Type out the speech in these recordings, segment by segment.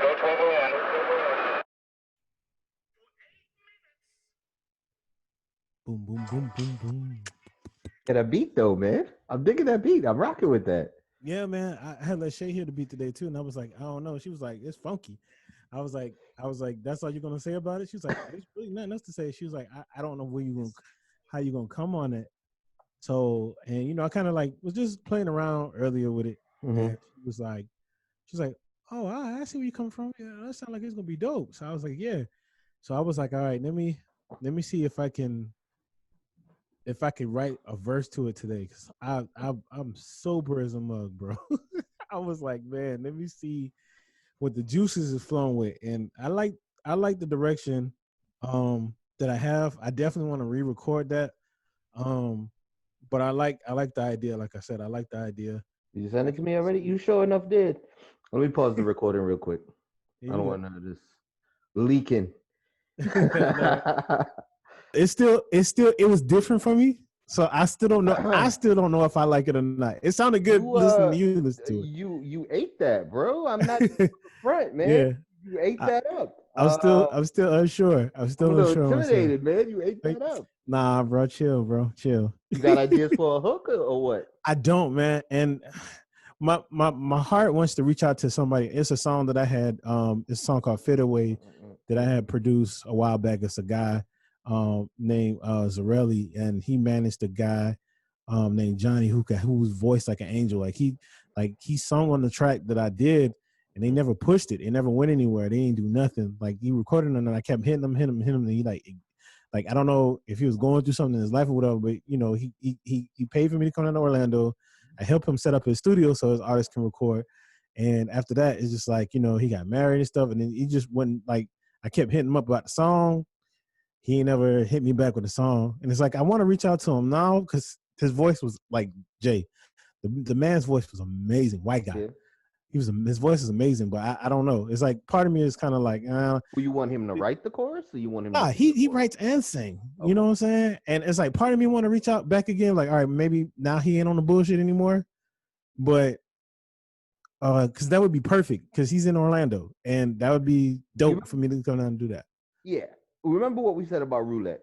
Go 1201. Boom, boom, boom, boom, boom. Yeah, that beat though, man. I'm digging that beat. I'm rocking with that. Yeah, man. I had Lachey here to beat today too, and I was like, I don't know. She was like, it's funky. I was like, that's all you're gonna say about it? She was like, there's really nothing else to say. She was like, I don't know where you gonna, how you gonna come on it. So, and I kind of like was just playing around earlier with it, Mm-hmm. and she's like, oh, I see where you come from. Yeah, that sounds like it's gonna be dope. So I was like, yeah. So I was like, all right, let me see if I could write a verse to it today, because I'm sober as a mug, bro. I was like, man, let me see what the juices is flowing with, and I like the direction that I have. I definitely want to re-record that, um, but I like the idea. Like I said, I like the idea. You sent I it to can me already? see. You sure enough did. Let me pause the recording real quick. Here I don't you want none of this leaking. go. No, it was different for me. So I still don't know. I still don't know if I like it or not. It sounded good you listening to you listen to you ate that, bro. I'm not it. front, man. Yeah. You ate I, that up. I'm still unsure. I'm I'm a still little unsure of myself. intimidated, man. You ate Like, that up. nah, bro, chill, bro, chill. You got ideas for a hook or what? I don't, man. And my heart wants to reach out to somebody. It's a song that I had. It's a song called "Fit Away" that I had produced a while back. It's a guy named Zarelli, and he managed a guy named Johnny who's voiced like an angel. He sung on the track that I did, and they never pushed it. It never went anywhere. They didn't do nothing. Like he recorded it, and I kept hitting him, and he like I don't know if he was going through something in his life or whatever, but he paid for me to come down to Orlando. I helped him set up his studio so his artists can record. And after that, it's just like, he got married and stuff. And then he just went like, I kept hitting him up about the song. He ain't never hit me back with a song. And it's like, I want to reach out to him now because his voice was like Jay. The man's voice was amazing. White guy. Yeah. His voice is amazing, but I don't know. It's like part of me is kind of like, Well, you want him to write the chorus or you want him to nah, sing the he chorus? writes and sing. You Okay. know what I'm saying? And it's like part of me want to reach out back again, like, all right, maybe now he ain't on the bullshit anymore. But because that would be perfect because he's in Orlando, and that would be You dope for me to come down and do that. yeah. Remember what we said about roulette?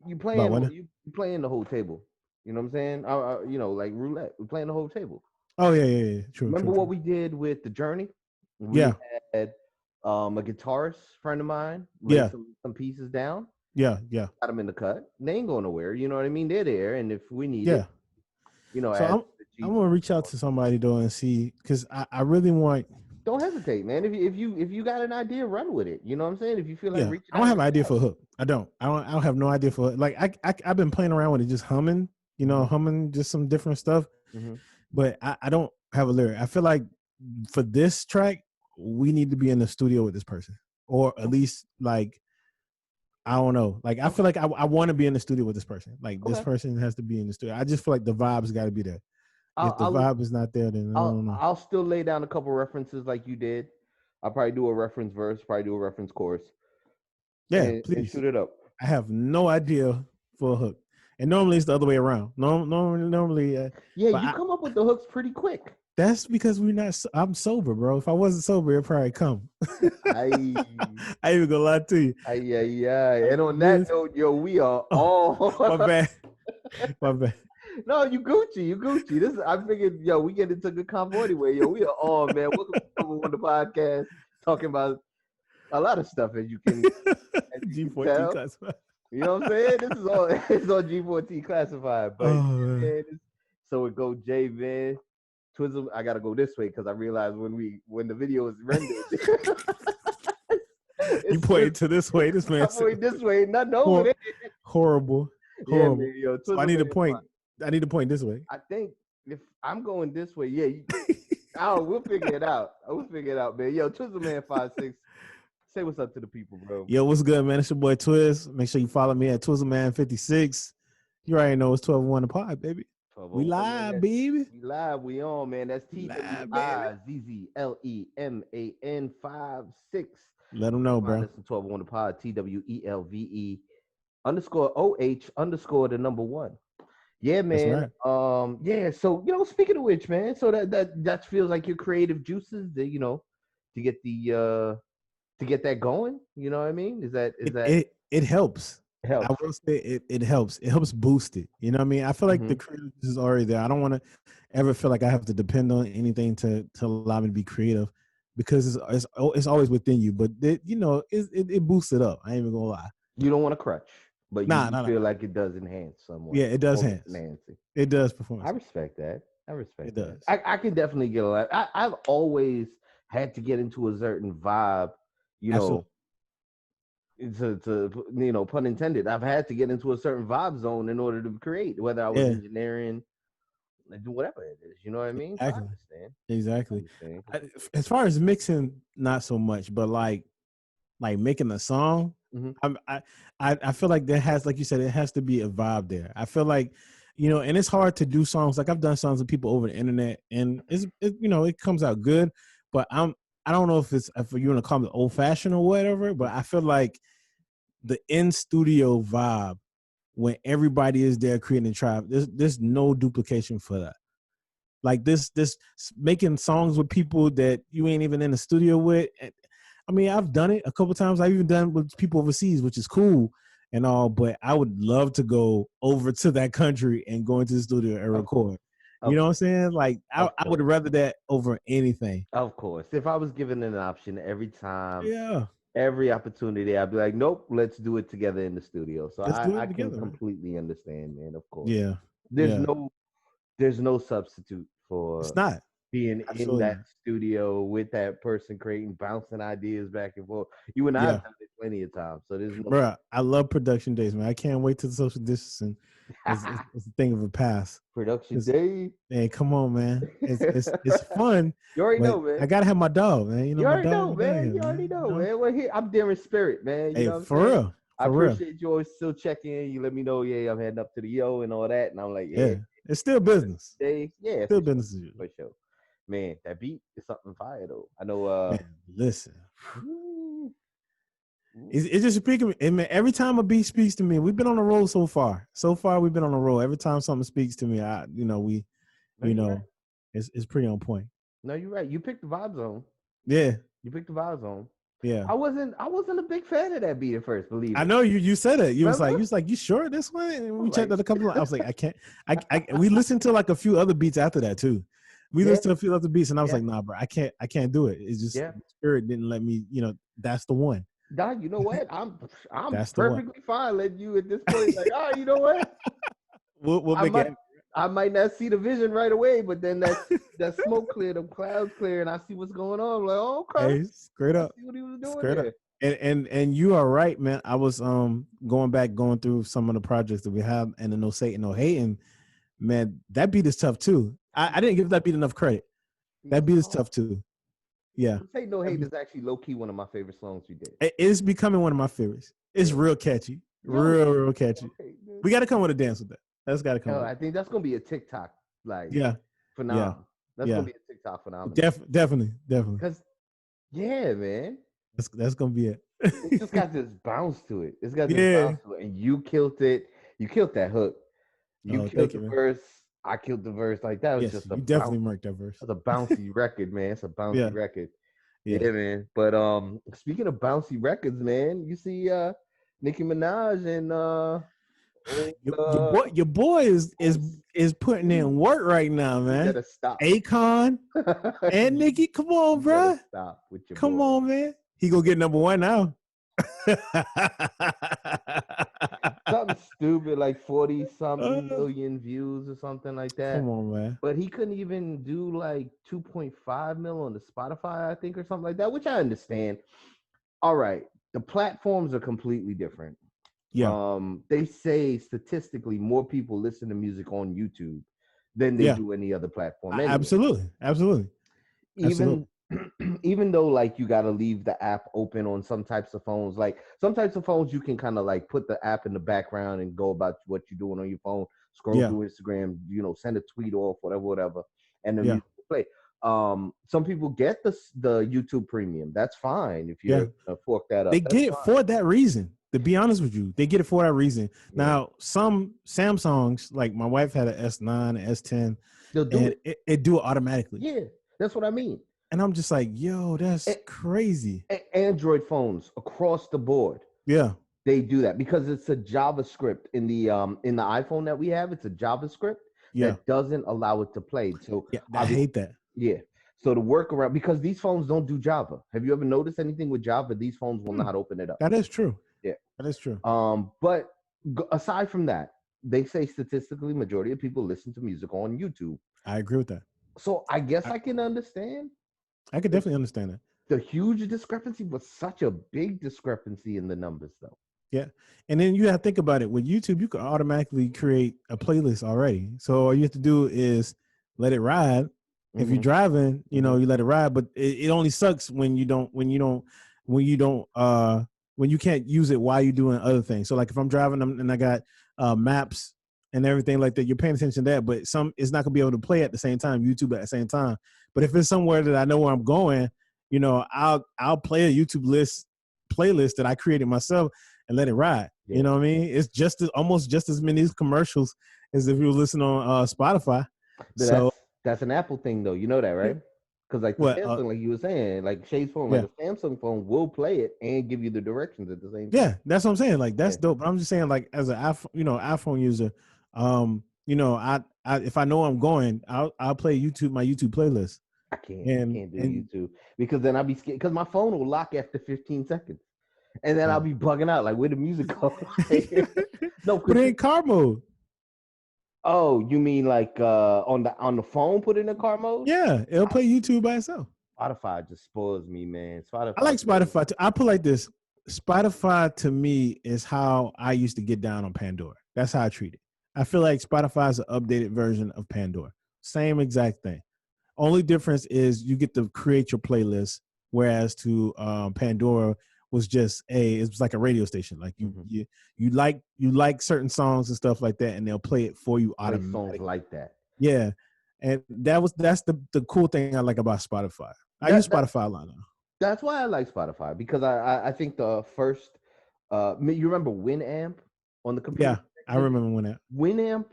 About what? You playing the whole table. You know what I'm saying? Like roulette. We're playing the whole table. Oh yeah. True, Remember true, what true. we did with the journey? We Yeah, had a guitarist friend of mine lay yeah, some pieces down, yeah. got them in the cut. They ain't going nowhere. You know what I mean? They're there, and if we need it, Yeah. So add I'm the I'm G. gonna reach out to somebody though and see because I really want. Don't hesitate, man. If you got an idea, run with it. You know what I'm saying? If you feel like Yeah, reaching I don't out, have an reach idea out. for a hook. I don't have no idea for it. Like I've been playing around with it, just humming. Mm-hmm. Humming just some different stuff. Mm-hmm. But I don't have a lyric. I feel like for this track, we need to be in the studio with this person, or at least like I don't know. Like I Okay. feel like I want to be in the studio with this person. Like this Okay. person has to be in the studio. I just feel like the vibe's got to be there. If I'll the I'll vibe is not there, then I I'll don't know. I'll still lay down a couple references like you did. I'll probably do a reference verse, probably do a reference chorus, Yeah, and please. shoot it up. I have no idea for a hook, and normally it's the other way around. No, normally, Yeah, but you come up with the hooks pretty quick. that's because we're not. I'm sober, bro. If I wasn't sober, it'd probably come. I I ain't even gonna lie to you. And on that This, note, yo, we are oh, my all bad, my bad. no, you Gucci. This I figured, yo, we get into good combo anyway. Yo, we are on, man. Welcome to on the podcast, talking about a lot of stuff as you can G14 tell. class. You know what I'm saying? This is all it's on G14 classified, but Oh yeah, man. man. So it go J Van. Twizzle, I gotta go this way because I realized when the video is rendered, You it's pointed to this way. This man I'm said going this way, nothing over hor- there. horrible, Yeah, horrible. man, yo, So I Twizzle need to man. point. I need to point this way. I think if I'm going this way, yeah, we'll figure it out. We'll figure it out, man. Yo, Twizzle man 5'6". Say what's up to the people, bro. Yo, what's good, man? It's your boy Twiz. Make sure you follow me at Twizzleman56. You already know it's 1201 the pod, baby. We 1201, man. live, baby. We live, we on, man. That's We live, baby. TWIZZLEMAN 56. Let them You can know, find bro. us on 1201 the pod, TWELVE_OH_ the number one. Yeah, That's man. right. Yeah. So speaking of which, man. So that feels like your creative juices. That to get that going? You know what I mean? Is that It helps. I helps? will say it helps. It helps boost it. You know what I mean? I feel like the Mhm. creative is already there. I don't want to ever feel like I have to depend on anything to allow me to be creative, because it's always within you. But it boosts it up. I ain't even gonna lie. You don't want to crutch, but you Nah, do nah, nah. feel like it does enhance somewhat. Yeah, it does Performance enhance. enhancing. It does I performance. respect that. I It respect that. does. I can definitely get a lot. I've always had to get into a certain vibe, you know, Absolutely. pun intended. I've had to get into a certain vibe zone in order to create, whether I was Yeah. engineering, whatever it is. You know what I mean? So I Exactly. understand. I Exactly. understand. As far as mixing, not so much, but like making a song, Mhm. I feel like there has, like you said, it has to be a vibe there. I feel like, and it's hard to do songs. Like I've done songs with people over the internet, and it comes out good, but I don't know if you want to call it old fashioned or whatever, but I feel like the in studio vibe when everybody is there creating a tribe, there's no duplication for that. Like this making songs with people that you ain't even in the studio with. I mean, I've done it a couple times. I've even done it with people overseas, which is cool and all, but I would love to go over to that country and go into the studio and Of course. record. You know what I'm saying? Like I Of would course. rather that over anything. Of course. If I was given an option Yeah. every opportunity, I'd be like, nope, let's do it together in the studio. So Let's do I it can together, man. completely understand, man. Of course. Yeah. There's Yeah. no there's no substitute It's for not. being in Absolutely that not. studio with that person creating, bouncing ideas back and forth. You and I Yeah. have done it plenty of times. So there's no Bro, I love production days, man. I can't wait till the social distancing is a thing of the past. production 'Cause, day. hey, come on, man. It's fun, You already but know, I man. gotta have my dog, man. You My already dog, know, my dog man. here, You already man. know, man. Well, here I'm there in spirit, man. You Hey, know what I'm for saying? real. I For real. appreciate you always still checking in. You let me know, yeah, I'm heading up to the yo and all that, and I'm like, yeah, Yeah. It's still business. day, yeah, Still business as usual. for sure. Man, that beat is something fire though. I know. Man, listen. Ooh, ooh, It's just speaking. Man, every time a beat speaks to me, we've been on the roll so far. So far, we've been on the roll. Every time something speaks to me, we, no, you're right. it's pretty on point. No, you're right. You picked the vibe zone. Yeah, You picked the vibe zone. yeah. I wasn't a big fan of that beat at first. Believe I it. know you said it. Remember? You sure this one? And we I'm checked like, out a couple of, I was like, I can't. We listened to like a few other beats after that too. We yeah, listened to a few other beats, and I was yeah, like, nah, bro, I can't do it. It's just yeah. spirit didn't let me. That's the one. Don, you know what? I'm That's the one. perfectly fine letting you at this point. Like, you know what? We'll I make might it. I might not see the vision right away, but then that smoke clear, the clouds clear, and I see what's going on. I'm like, oh, okay, Hey, straight I up, see what he was doing straight up. there. And you are right, man. I was going through some of the projects that we have, and the No Satan, No Hating, man, that beat is tough too. I didn't give that beat enough credit. That beat is tough too. Yeah. Say No Hate is actually low key one of my favorite songs we did. It is becoming one of my favorites. It's real catchy. Real catchy. Okay, We got to come with a dance with that. That's got to come with I it. think that's gonna be a TikTok like Yeah. Yeah. phenomenon. That's Yeah. gonna be a TikTok phenomenon. Definitely. Cause yeah, man, That's going to be it. it just got this bounce to it. It's got this Yeah. bounce to it, and you killed it. You killed that hook. You Oh, killed thank you, the man. verse. I killed the verse. Like that was Yes, just a you bounce. definitely marked that verse. That's a bouncy record, man. It's a bouncy Yeah. record. Yeah. Yeah, man. But speaking of bouncy records, man, you see Nicki Minaj and Your boy is putting in work right now, you man. gotta stop. Akon and Nicki, come on, You bro. gotta stop with your Come boy. on, man. He gonna get number one now. Something stupid like 40 something Uh, million views or something like that. Come on, man. But he couldn't even do like 2.5 mil on the Spotify, I think, or something like that, which I understand. All right, the platforms are completely different. Yeah. They say statistically more people listen to music on YouTube than they Yeah. do any other platform. Anyway. Absolutely. Even even though like you got to leave the app open on some types of phones, like some types of phones you can kind of like put the app in the background and go about what you're doing on your phone, scroll Yeah. through Instagram, send a tweet off, whatever, and the Yeah. music will play. Some people get the YouTube Premium. That's fine if Yeah. you're gonna fork that up. They That's get it fine. for that reason. To be honest with you, they get it for that reason. Yeah. Now, some Samsungs, like my wife had an S9, an S10, They'll do and it. it do it automatically. Yeah, that's what I mean. And I'm just like, yo, that's A- crazy. Android phones across the board, Yeah, they do that because it's a JavaScript in the iPhone that we have. It's a JavaScript yeah, that doesn't allow it to play. So yeah. I obviously, hate that. yeah. So the workaround, because these phones don't do Java. Have you ever noticed anything with Java? These phones will Hmm, not open it up. that is true. Yeah. That is true. But aside from that, they say statistically, majority of people listen to music on YouTube. I agree with that. So I guess I, I can understand I could the, definitely understand that. the huge discrepancy, but such a big discrepancy in the numbers, though. Yeah. And then you have to think about it. With YouTube, you can automatically create a playlist already. So all you have to do is let it ride. If you're Mm-hmm. driving, you know, Mm-hmm. you let it ride. But it only sucks when you don't when you can't use it while you're doing other things. So like if I'm driving and I got maps and everything like that, you're paying attention to that, but it's not gonna be able to play at the same time, YouTube at the same time. But if it's somewhere that I know where I'm going, you know, I'll play a YouTube playlist that I created myself and let it ride. Yeah. You know what I mean? It's almost just as many commercials as if you were listening on Spotify. But So that's an Apple thing, though. You know that, right? Because like the what? Samsung, like you were saying, like Shay's phone, like Yeah, a Samsung phone will play it and give you the directions at the same time. yeah, that's what I'm saying. Like Yeah, that's dope. But I'm just saying, like as an iPhone user, if I know I'm going, I'll play my YouTube playlist. I And can't do and YouTube because then I'll be scared because my phone will lock after 15 seconds, and then I'll oh. be bugging out like where the music go. No, Put it in car mode. oh, you mean like on the phone, put it in car mode? Yeah, it'll play YouTube by itself. Spotify just spoils me, man. I like Spotify. Spotify too. I put like this. Spotify to me is how I used to get down on Pandora. That's how I treat it. I feel like Spotify is an updated version of Pandora. Same exact thing. Only difference is you get to create your playlist, whereas to Pandora was just it was like a radio station. Like you like certain songs and stuff like that, and they'll play it for you Play songs automatically. like that. Yeah, and that's the cool thing I like about Spotify. I use That Spotify a lot now. that's why I like Spotify because I think the first you remember Winamp on the computer Yeah, I remember when that. Winamp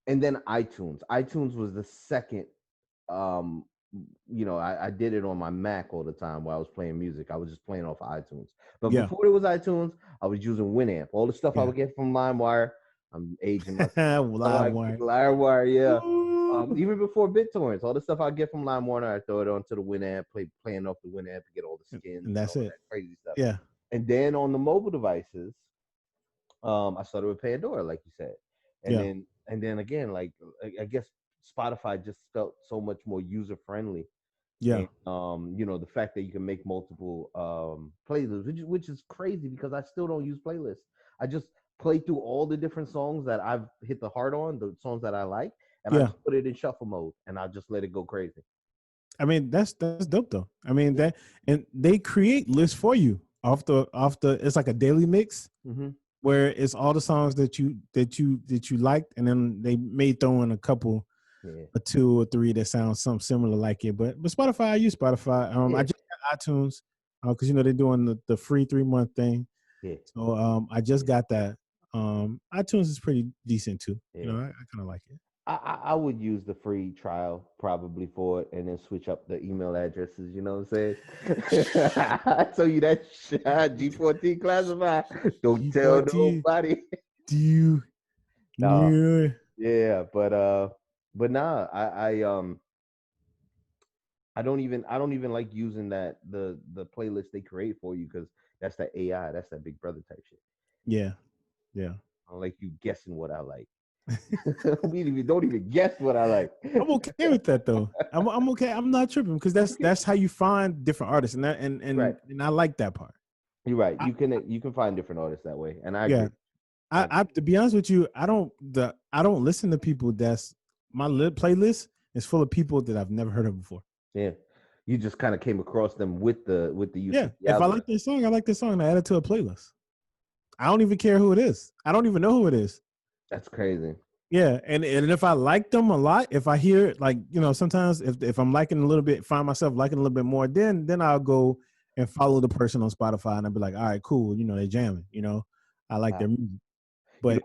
and then iTunes. iTunes was the second. Um, I did it on my Mac all the time while I was playing music. I was just playing off of iTunes. But Yeah, before it was iTunes, I was using Winamp. All the stuff I yeah. would get from LimeWire. I'm aging myself. Live wire. LimeWire, yeah. Ooh. Even before BitTorrents, all the stuff I get from LimeWire, I throw it onto the Winamp, playing off the Winamp to get all the skins And and that's all it. that crazy stuff. Yeah, And then on the mobile devices, I started with Pandora, like you said, and yeah, then again, like I guess Spotify just felt so much more user friendly, yeah, and the fact that you can make multiple playlists, which is crazy because I still don't use playlists. I just play through all the different songs that I've hit the heart on, the songs that I like, and I yeah. just put it in shuffle mode, and I just let it go crazy. I mean, that's dope though. I mean that, and they create lists for you off the. It's like a daily mix Mm-hmm. where it's all the songs that you liked, and then they may throw in a couple, Yeah, a two or three that sound something similar like it. But Spotify, I use Spotify. I yeah, just got iTunes because they're doing the free 3 month thing. yeah, So I just got that. iTunes is pretty decent too. yeah. I kind of like it. I would use the free trial probably for it and then switch up the email addresses, you know what I'm saying? I told you that shit, G14 classified. Don't tell G14. nobody. Do you? No, Yeah. yeah, but nah, I don't even like using that the playlist they create for you because that's that AI, that's that Big Brother type shit. Yeah. Yeah. I don't like you guessing what I like. Don't even guess what I like. I'm okay with that though. I'm okay. I'm not tripping because that's how you find different artists, and that Right. and I like that part. You're right. I, You can find different artists that way, and I yeah. agree. I I agree. to be honest with you, I don't listen to people that's my playlist is full of people that I've never heard of before. Yeah, you just kind of came across them with the use Yeah. of the If I algorithm. like this song, I like this song, and I add it to a playlist. I don't even care who it is. I don't even know who it is. That's crazy. Yeah, and if I like them a lot, if I hear like sometimes if I'm liking a little bit, find myself liking a little bit more, then I'll go and follow the person on Spotify, and I'll be like, all right, cool, they jamming, I like Wow. their music, You know, but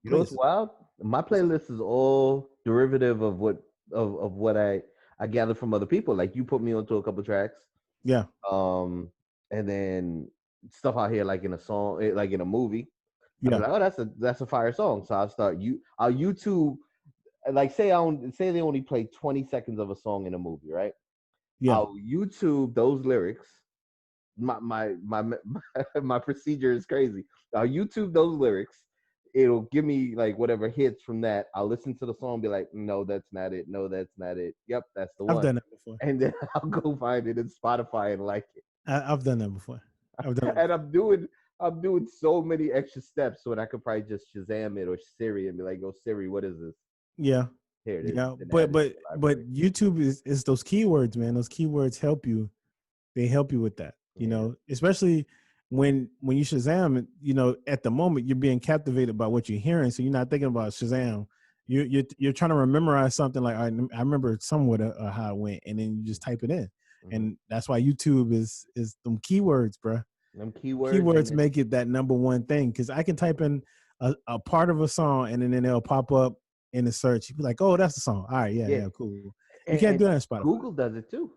you know what's playlist, wild? My playlist is all derivative of what I I gather from other people. Like you put me onto a couple tracks, Yeah. and then stuff I hear like in a song, like in a movie. I'll be Yeah. like, oh, that's a fire song. So I'll YouTube, like say they only play 20 seconds of a song in a movie, right? Yeah. I'll YouTube those lyrics. My procedure is crazy. I'll YouTube those lyrics. It'll give me like whatever hits from that. I'll listen to the song, and be like, no, that's not it. No, that's not it. Yep, that's the I've one. done that before. And then I'll go find it in Spotify and like it. I've done that before. I've done And that. I'm doing so many extra steps when I could probably just Shazam it or Siri and be like, "Go Siri, what is this?" Yeah. Here it is. Yeah. Then But add it to but the but library. YouTube is those keywords, man. Those keywords help you. They help you with that. Yeah. Especially when you Shazam it, at the moment you're being captivated by what you're hearing, so you're not thinking about Shazam. You're trying to memorize something like I remember somewhat how it went, and then you just type it in, Mm-hmm. and that's why YouTube is them keywords, bro. Them keywords and Keywords then make it that number one thing, because I can type in a part of a song, and then it'll pop up in the search. You'd be like, oh, that's the song. All right, yeah, yeah, yeah, cool. You can't and do that on Spotify. Google does it too.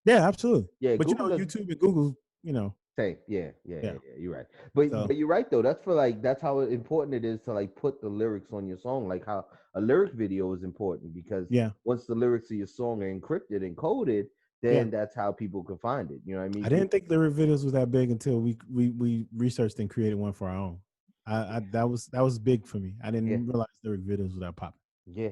Yeah, absolutely. Yeah, But Google does. YouTube and Google, Same. Yeah, yeah, yeah, yeah. yeah. You're right. But So but you're right though. That's for like that's how important it is to like put the lyrics on your song. Like how a lyric video is important because yeah, once the lyrics of your song are encrypted and coded, yeah. then that's how people can find it. You know what I mean? I didn't think lyric videos was that big until we researched and created one for our own. I that was big for me. I Yeah, didn't realize lyric videos was that popular. yeah.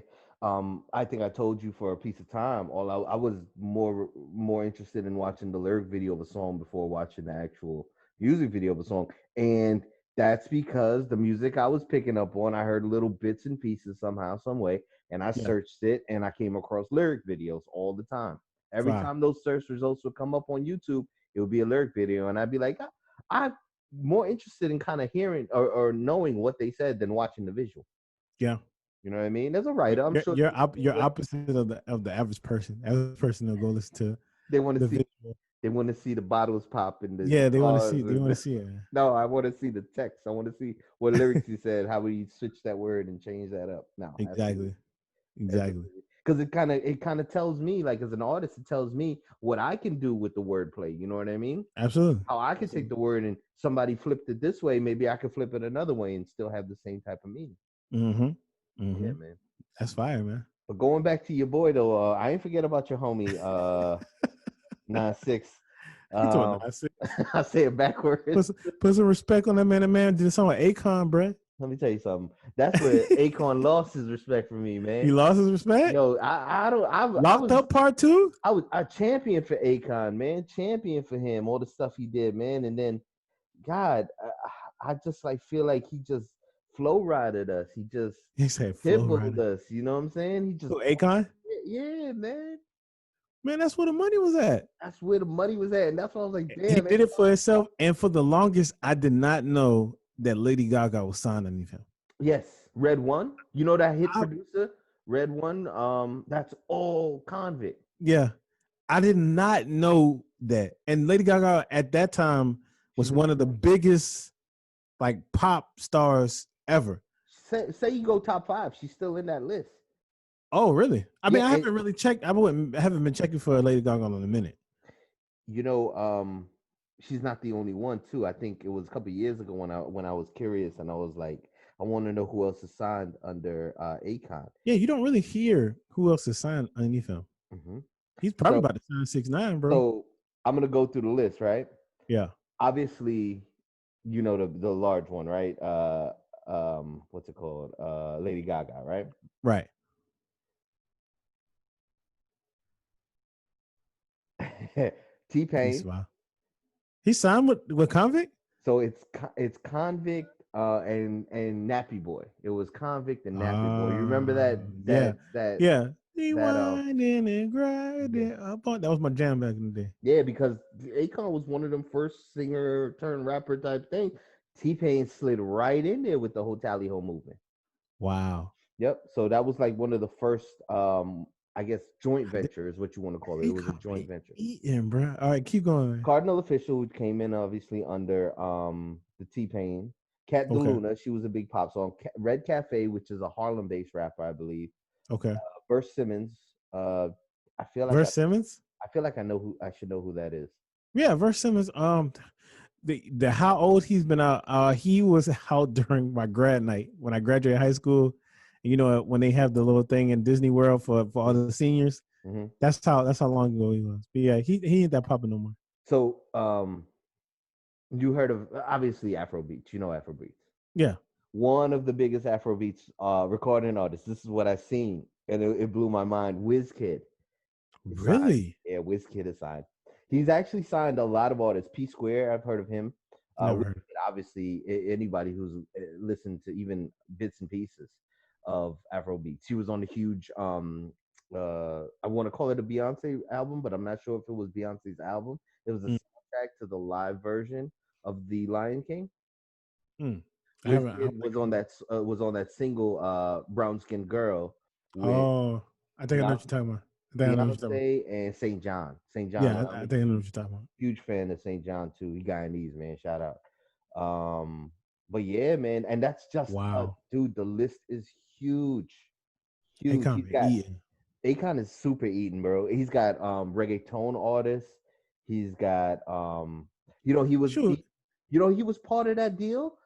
I think I told you for a piece of time. All I was more interested in watching the lyric video of a song before watching the actual music video of a song, and that's because the music I was picking up on, I heard little bits and pieces somehow, some way, and I Yeah, searched it, and I came across lyric videos all the time. Every fire. time those search results would come up on YouTube, it would be a lyric video, and I'd be like, I'm more interested in kind of hearing or knowing what they said than watching the visual. Yeah, You know what I mean? As a writer, I'm sure you're opposite of the average person. Average person will go listen to they want to the see video. they want to see the bottles pop and the Yeah, they want to cars. see. They want to see it. No, I want to see the text. I want to see what lyrics he said. How would he switch that word and change that up? No, absolutely, Exactly. Exactly. because it kind of tells me, like as an artist, it tells me what I can do with the wordplay. You know what I mean? Absolutely. How I can take Absolutely. the word and somebody flipped it this way, maybe I could flip it another way and still have the same type of meaning. Mm-hmm. Yeah, Mm-hmm. man. That's fire, man. But going back to your boy though, I ain't forget about your homie, 9-6. He told Um, I said, I say it backwards. put some respect on that man. That man did a song with Akon, bruh. Let me tell you something. That's where Akon lost his respect for me, He man. lost his respect. Yo, I don't I Locked was Up Part 2. I was a champion for Akon, man. Champion for him, all the stuff he did, man. And then God, I just like feel like he just flow rided us. He just He said Flow pitbulled Rider. us. You know what I'm saying? He just Who, Akon? yeah, man. Man, that's where the money was at. That's where the money was at, and that's why I was like, He damn, did it for himself, and for the longest, I did not know that Lady Gaga was signed underneath him. yes, Red One. You know that hit I- producer, Red One. That's all Convict. yeah, I did not know that. And Lady Gaga at that time was She's one of the biggest like pop stars ever. say you go top 5, she's still in that list. Oh, really? I mean, Yeah, I haven't really checked. I haven't been checking for Lady Gaga in a minute. you know, she's not the only one too. I think it was a couple years ago when I was curious and I was like, I want to know who else is signed under Akon. Yeah, you don't really hear who else is signed underneath him. Mm-hmm. He's probably So, about to sign 6ix9ine, bro. so I'm gonna go through the list, right? Yeah, Obviously, you know the large one, right? What's it called? Lady Gaga, right? right. He's T-Pain. He signed with Convict. So it's Convict and Nappy Boy. It was Convict and Nappy Boy. You remember that Yeah, that that yeah. that Rewinding and yeah. grinding. That was my jam back in the day. Yeah, because Akon was one of them first singer turned rapper type thing. T-Pain slid right in there with the whole Tally Ho movement. Wow. Yep. So that was like one of the first I guess joint venture is what you want to call it. It was a joint venture. Eating, bro. All right, keep going. Man. Cardinal Official, who came in obviously under the T-Pain. Cat Okay. DeLuna, she was a big pop song. Red Cafe, which is a Harlem-based rapper, I believe. Okay. Burst Simmons, I feel like Verse Simmons. I feel like I should know who that is. Yeah, Verse Simmons. The how old he's been out. He was out during my grad night when I graduated high school. You know, when they have the little thing in Disney World for all the seniors. Mm-hmm. That's how long ago he was. But yeah, he ain't that popping no more. So, you heard of obviously Afrobeats. You know Afrobeats. Yeah. One of the biggest Afrobeats recording artists. This is what I seen, and it blew my mind. Wizkid. is signed. Really? Yeah, Wizkid is signed. He's actually signed a lot of artists. P Square, I've heard of him. Never Wizkid, heard. obviously, anybody who's listened to even bits and pieces of Afrobeats. He was on the huge. I want to call it a Beyonce album, but I'm not sure if it was Beyonce's album. It was a soundtrack to the live version of The Lion King. Wizkid was on that single Brown Skin Girl with I think I know what you're talking about. Beyonce and St. John. St. John. Yeah, I think I know what you're talking about. Huge fan of St. John too. He Guyanese, man. Shout out. But yeah, man, and that's just Wow. dude. The list is huge, huge. Akon is super eating, bro. He's got reggaeton artists. He's got he was part of that deal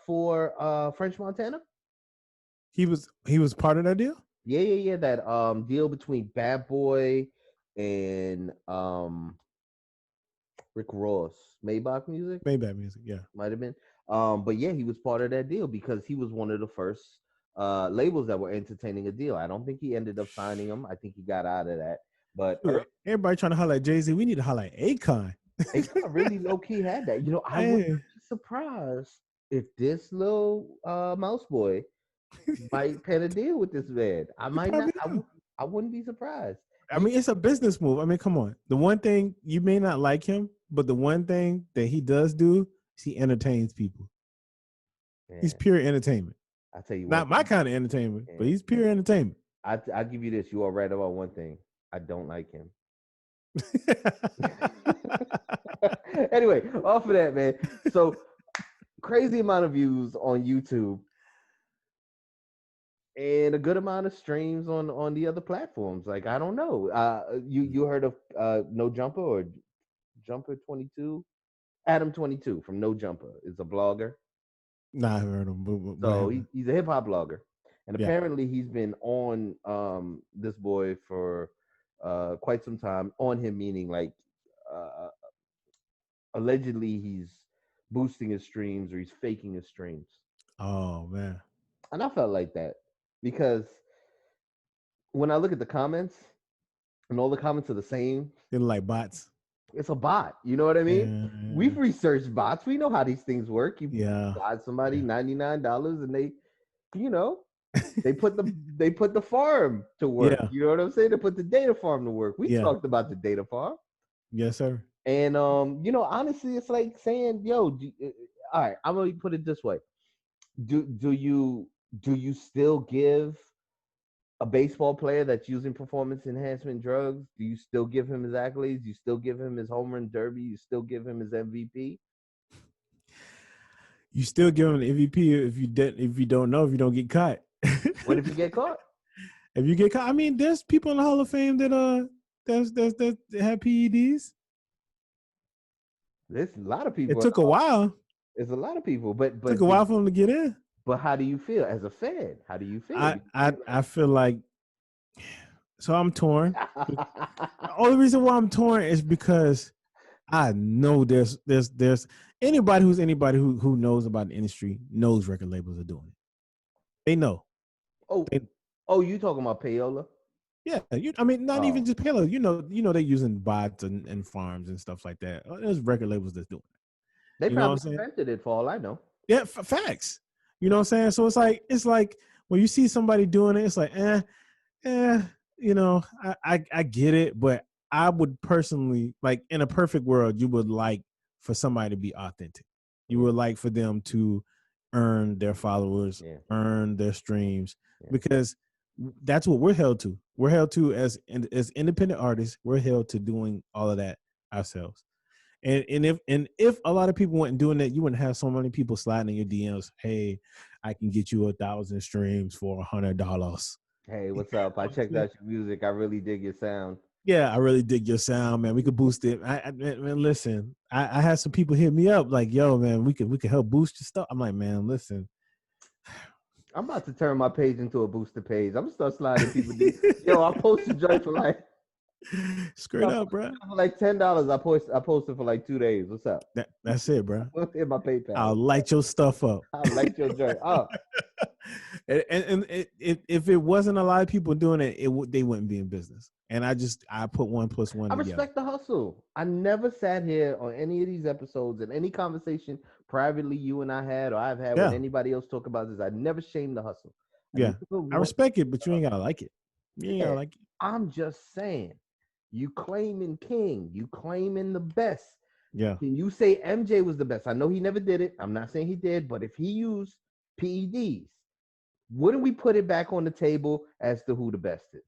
for French Montana. He was part of that deal? Yeah. That deal between Bad Boy and Rick Ross, Maybach Music, yeah, might have been. But yeah, he was part of that deal because he was one of the first labels that were entertaining a deal. I don't think he ended up signing them. I think he got out of that. But everybody trying to highlight Jay-Z. We need to highlight Akon. Akon really low key had that. You know, I wouldn't be surprised if this little mouse boy might pen a deal with this man. I might not. I wouldn't be surprised. I mean, it's a business move. I mean, come on. The one thing you may not like him, but the one thing that he does do is he entertains people. Yeah. He's pure entertainment. I tell you, not my kind of entertainment, but he's pure entertainment. I'll give you this. You are right about one thing. I don't like him. Anyway, off of that, man. So crazy amount of views on YouTube and a good amount of streams on the other platforms. Like, I don't know. You heard of No Jumper or Jumper 22? Adam 22 from No Jumper is a blogger. Nah, I heard him. So he's a hip hop blogger, and apparently he's been on this boy for quite some time. On him meaning like allegedly he's boosting his streams or he's faking his streams. Oh man! And I felt like that because when I look at the comments and all the comments are the same, they're like bots. It's a bot. You know what I mean? Yeah. We've researched bots. We know how these things work. You buy somebody $99 and they, you know, they put the farm to work. Yeah. You know what I'm saying? They put the data farm to work. We talked about the data farm. Yes, sir. And you know, honestly, it's like saying, yo, all right, I'm gonna put it this way. Do you still give a baseball player that's using performance enhancement drugs, do you still give him his accolades? You still give him his home run derby? You still give him his MVP? You still give him the MVP if you don't know, if you don't get caught. What if you get caught? If you get caught, I mean, there's people in the Hall of Fame that that have PEDs. There's a lot of people. It took a while. There's a lot of people, but it took a while for them to get in. But how do you feel as a fan? How do you feel? I feel like, so I'm torn. The only reason why I'm torn is because I know there's anybody who knows about the industry knows record labels are doing it. They know. You talking about payola? Yeah, not even just payola. You know they're using bots and farms and stuff like that. There's record labels that's doing it. They probably invented it for all I know. Yeah, facts. You know what I'm saying? So it's like when you see somebody doing it, it's like, you know, I get it, but I would personally, like, in a perfect world, you would like for somebody to be authentic. You would like for them to earn their followers, earn their streams, because that's what we're held to. We're held to as independent artists. We're held to doing all of that ourselves. And if a lot of people weren't doing that, you wouldn't have so many people sliding in your DMs. Hey, I can get you 1,000 streams for $100. Hey, what's up? I checked out your music. I really dig your sound. Yeah, I really dig your sound, man. We could boost it. Man, listen, I had some people hit me up like, yo, man, we could help boost your stuff. I'm like, man, listen. I'm about to turn my page into a booster page. I'm gonna start sliding people. Yo, I posted joint for like Straight up, bro. for like $10. I posted for like 2 days. What's up? That's it, bro. Hit my PayPal. I'll light your stuff up. I'll light your joint up. and if it wasn't a lot of people doing it, they wouldn't be in business. And I put 1 + 1 I together. respect the hustle. I never sat here on any of these episodes in any conversation privately you and I had or I've had with anybody else talk about this. I never shamed the hustle. I respect it, but you ain't gotta like it. You ain't gotta like it. I'm just saying, you claiming king, you claiming the best. Yeah. Can you say MJ was the best? I know he never did it. I'm not saying he did, but if he used PEDs, wouldn't we put it back on the table as to who the best is?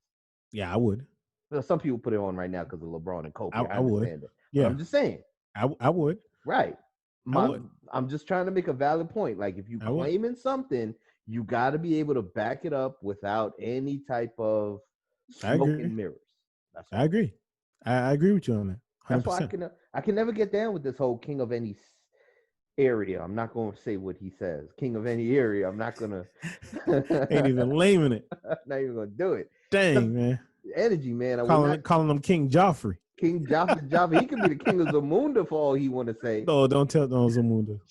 Yeah, I would. Well, some people put it on right now because of LeBron and Kobe. I would. It. Yeah, I'm just saying. I would. Right. I would. I'm just trying to make a valid point. Like, if you claiming something, you got to be able to back it up without any type of smoke and mirrors. I agree. I agree with you on that. 100%. That's why I can never get down with this whole king of any area. I'm not going to say what he says. King of any area. I'm not going to. Ain't even laming it. Not even going to do it. Dang, man. Energy, man. Calling him King Joffrey. King Joffrey. He could be the king of Zamunda for all he want to say. No, don't tell Zamunda.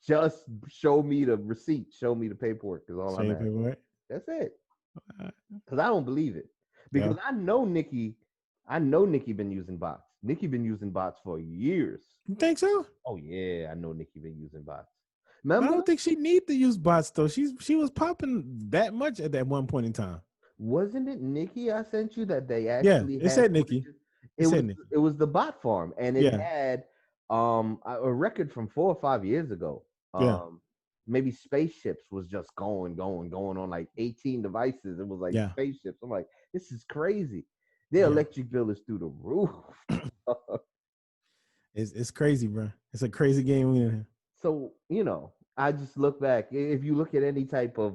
Just show me the receipt. Show me the paperwork. Is all I'm asking. That's it. Because I don't believe it. Because I know Nicki been using bots. Nicki been using bots for years. You think so? Oh yeah, I know Nicki been using bots. Remember? I don't think she need to use bots though. She was popping that much at that one point in time. Wasn't it Nicki I sent you that they actually it said Nicki. It was the bot farm, and it had a record from 4 or 5 years ago. Maybe spaceships was just going on like 18 devices. It was like spaceships. I'm like, this is crazy. Their electric bill is through the roof. It's crazy, bro. It's a crazy game we're in. So, I just look back. If you look at any type of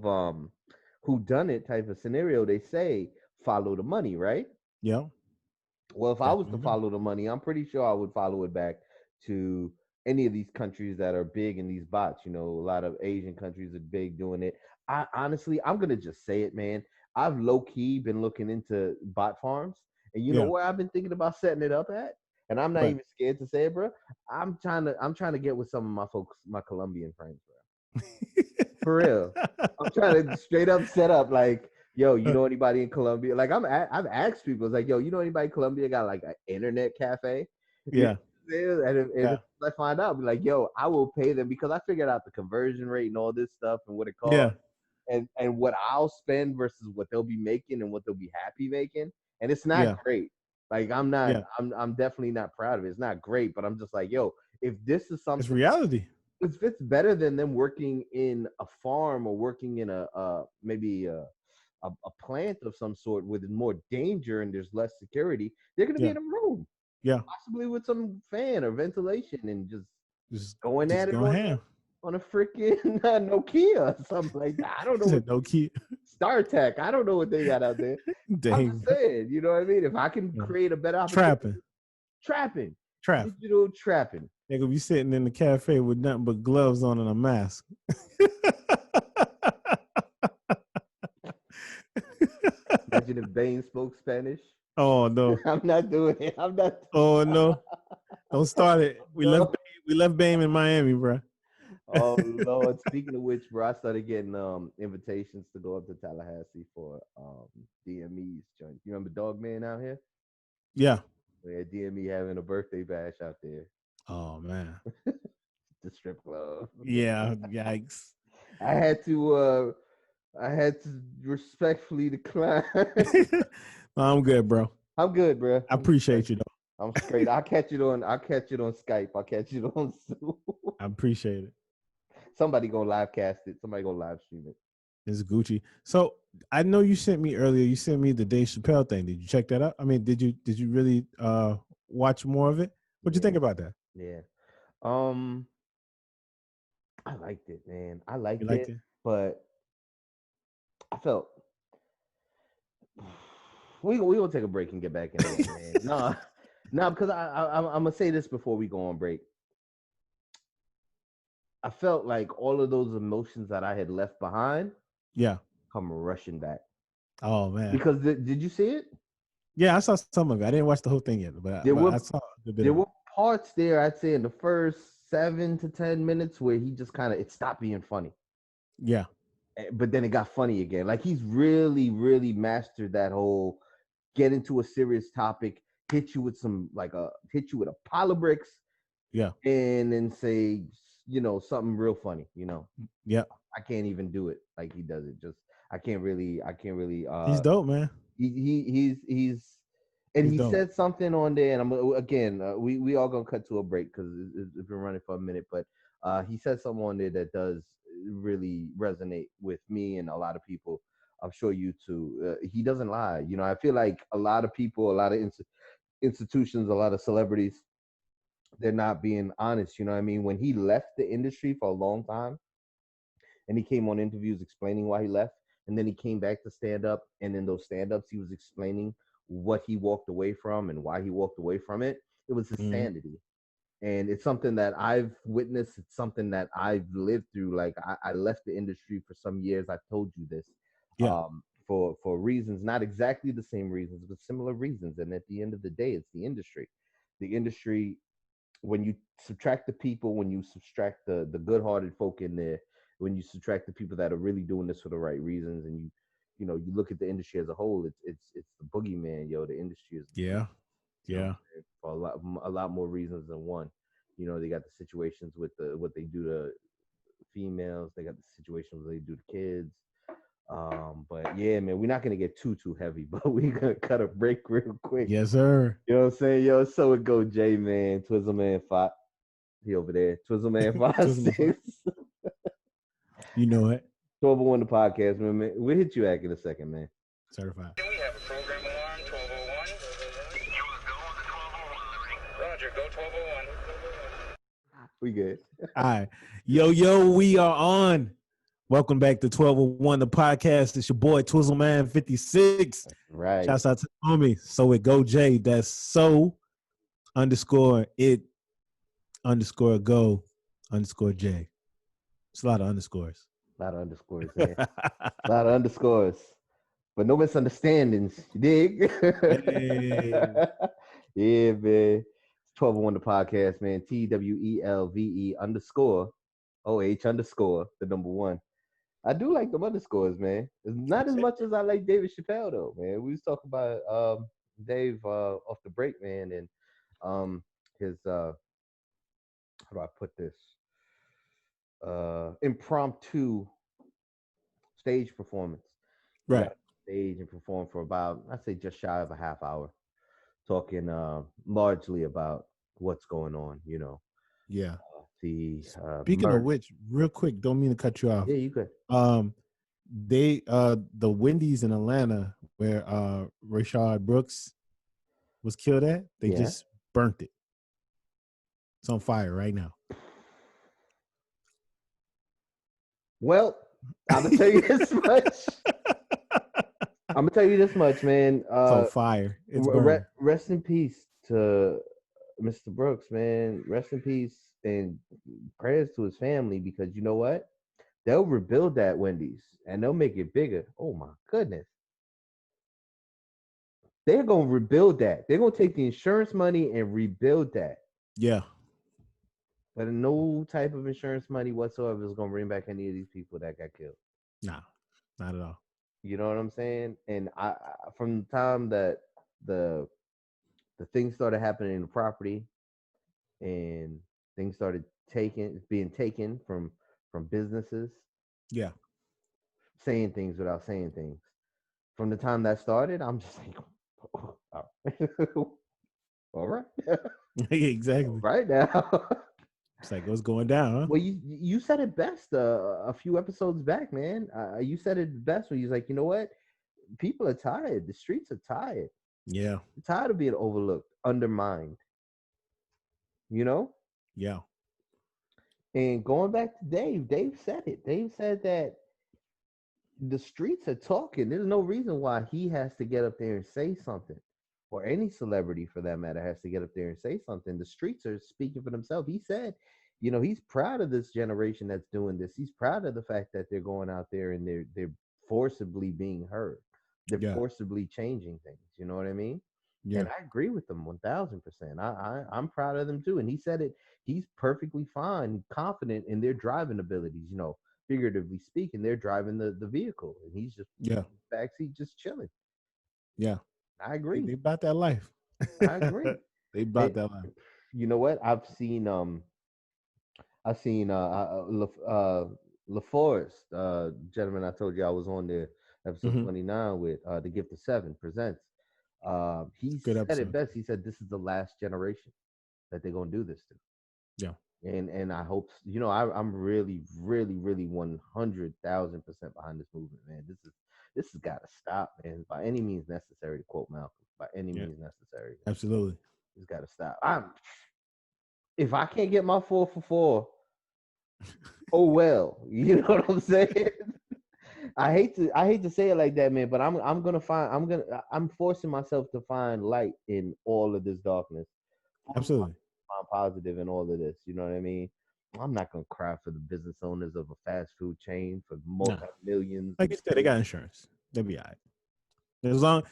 whodunit type of scenario, they say follow the money, right? Yeah. Well, if I was to follow the money, I'm pretty sure I would follow it back to any of these countries that are big in these bots. A lot of Asian countries are big doing it. Honestly, I'm gonna just say it, man. I've low-key been looking into bot farms, and you know where I've been thinking about setting it up at? And I'm not even scared to say it, bro. I'm trying to get with some of my folks, my Colombian friends, bro. For real. I'm trying to straight up set up like, yo, you know anybody in Colombia? Like I've asked people, it's like, yo, you know anybody in Colombia got like an internet cafe? Yeah. And if I find out, I'll be like, yo, I will pay them because I figured out the conversion rate and all this stuff and what it costs. Yeah. And what I'll spend versus what they'll be making and what they'll be happy making. And it's not great. Like I'm definitely not proud of it. It's not great, but I'm just like, yo, if this is something, it's reality. If it's better than them working in a farm or working in maybe a plant of some sort with more danger and there's less security, they're gonna be in a room. Yeah. Possibly with some fan or ventilation and just going just at it on a freaking Nokia or something like that. I don't know. Nokia. StarTech. I don't know what they got out there. Dang. I'm saying, you know what I mean? If I can create a better opportunity. Trapping. Digital trapping. They're gonna be sitting in the cafe with nothing but gloves on and a mask. Imagine if Bane spoke Spanish. Oh no. I'm not doing it. I'm not. Oh no. Don't start it. We left Bane in Miami, bro. Oh Lord. Speaking of which, bro, I started getting invitations to go up to Tallahassee for DME's joint. You remember Dog Man out here? Yeah. We had DME having a birthday bash out there. Oh man. The strip club. Yeah, yikes. I had to respectfully decline. I'm good, bro. I'm good, bro. I appreciate you though. I'm straight. I'll catch it on Skype. I'll catch it on Zoom. I appreciate it. Somebody gonna live cast it. Somebody gonna live stream it. It's Gucci. So I know you sent me earlier. You sent me the Dave Chappelle thing. Did you check that out? I mean, did you really watch more of it? What'd you think about that? Yeah. I liked it, man. I liked it, but I felt we gonna take a break and get back into that, man. No, because I'm gonna say this before we go on break. I felt like all of those emotions that I had left behind Yeah. come rushing back. Oh man. Because did you see it? Yeah, I saw some of it. I didn't watch the whole thing yet, but There I were saw a bit there of it. were parts there, I'd say, in the first 7 to 10 minutes where he just kind of it stopped being funny. Yeah. But then it got funny again. Like he's really, really mastered that whole get into a serious topic, hit you with hit you with a pile of bricks, Yeah. and then say, something real funny. Yeah. I can't even do it like he does it. Just I can't really He's dope, man. and He's he dope. said something on there, and we all gonna cut to a break because it's been running for a minute, but he said something on there that does really resonate with me and a lot of people. I'm sure you too. He doesn't lie. I feel like a lot of people, a lot of institutions, a lot of celebrities, they're not being honest. You know what I mean? When he left the industry for a long time, and he came on interviews explaining why he left, and then he came back to stand up, and in those stand-ups he was explaining what he walked away from and why he walked away from it. It was his Mhm. sanity, and it's something that I've witnessed. It's something that I've lived through. Like I left the industry for some years. I've told you this, Yeah. for reasons, not exactly the same reasons, but similar reasons. And at the end of the day, it's the industry. The industry, when you subtract the people, when you subtract the good-hearted folk in there, when you subtract the people that are really doing this for the right reasons, and you look at the industry as a whole, it's the boogeyman, yo. The industry is the Yeah. boogeyman, Yeah. for a lot more reasons than one. They got the situations with what they do to females. They got the situations where they do to kids. But yeah, man, we're not gonna get too heavy, but we gonna cut a break real quick. Yes, sir. You know what I'm saying? Yo, so it go, J Man, Twizzle Man 5. He over there. Twizzle Man 5 Twism of 6. Fate. You know it. 1201 the podcast, man. We'll hit you back in a second, man. Certified. We have a program alarm, 1201. Roger, go 1201. We good. All right. Yo, we are on. Welcome back to 1201 the podcast. It's your boy Twizzleman 56. Right. Shouts out to the homie. So it go J. That's so _it _go _J. It's a lot of underscores. A lot of underscores, man. A lot of underscores. But no misunderstandings. You dig? Hey. Yeah, man. It's 1201 the podcast, man. TWELVE _OH _ the number one. I do like them underscores, man. It's not as much as I like David Chappelle, though, man. We was talking about Dave off the break, man, and his how do I put this? Impromptu stage performance. He got Right. on stage and performed for about, I'd say, just shy of a half hour, talking largely about what's going on. Yeah. The Speaking of murder. which, real quick, don't mean to cut you off. Yeah, you could. The Wendy's in Atlanta where Rayshard Brooks was killed at, they Yeah. just burnt it. It's on fire right now. Well, I'm gonna tell you this much. I'm gonna tell you this much, man. It's on fire. It's burning. Rest in peace to Mr. Brooks, man. Rest in peace and prayers to his family, because you know what? They'll rebuild that Wendy's and they'll make it bigger. Oh my goodness. They're gonna rebuild that. They're gonna take the insurance money and rebuild that. Yeah. But no type of insurance money whatsoever is gonna bring back any of these people that got killed. Nah, not at all. You know what I'm saying? And I from the time that the things started happening in the property and things started being taken from businesses, Yeah. saying things without saying things. From the time that started, I'm just like, all right, Exactly. right now. It's like what's going down, huh? Well, you said it best a few episodes back, man. You said it best when you was like, you know what? People are tired. The streets are tired. Yeah. They're tired of being overlooked, undermined. You know? Yeah. And going back to Dave said it. Dave said that the streets are talking. There's no reason why he has to get up there and say something, or any celebrity for that matter has to get up there and say something. The streets are speaking for themselves. He said, he's proud of this generation that's doing this. He's proud of the fact that they're going out there and they're forcibly being heard. They're Yeah. forcibly changing things. You know what I mean? Yeah. And I agree with them 1,000%. I'm proud of them too. And he said it. He's perfectly fine, confident in their driving abilities. Figuratively speaking, they're driving the vehicle, and he's just Yeah. backseat, just chilling. Yeah. I agree. They about that life. I agree. They about And that life. you know what? I've seen LaForest, gentleman I told you I was on there, episode Mhm. 29 with The Gift of Seven presents. He Good said it episode. best. He said this is the last generation that they're gonna do this to. Yeah. And I hope I'm really, really, really 100,000% behind this movement, man. This has got to stop, man. By any means necessary, to quote Malcolm. By any Yeah. means necessary, Absolutely. it's got to stop. If I can't get my 4 for 4, oh well. You know what I'm saying? I hate to say it like that, man, but I'm forcing myself to find light in all of this darkness. Absolutely. Find positive in all of this. You know what I mean? I'm not gonna cry for the business owners of a fast food chain for Nah. multi-millions. Like you said, they got insurance. They'll be all right. As long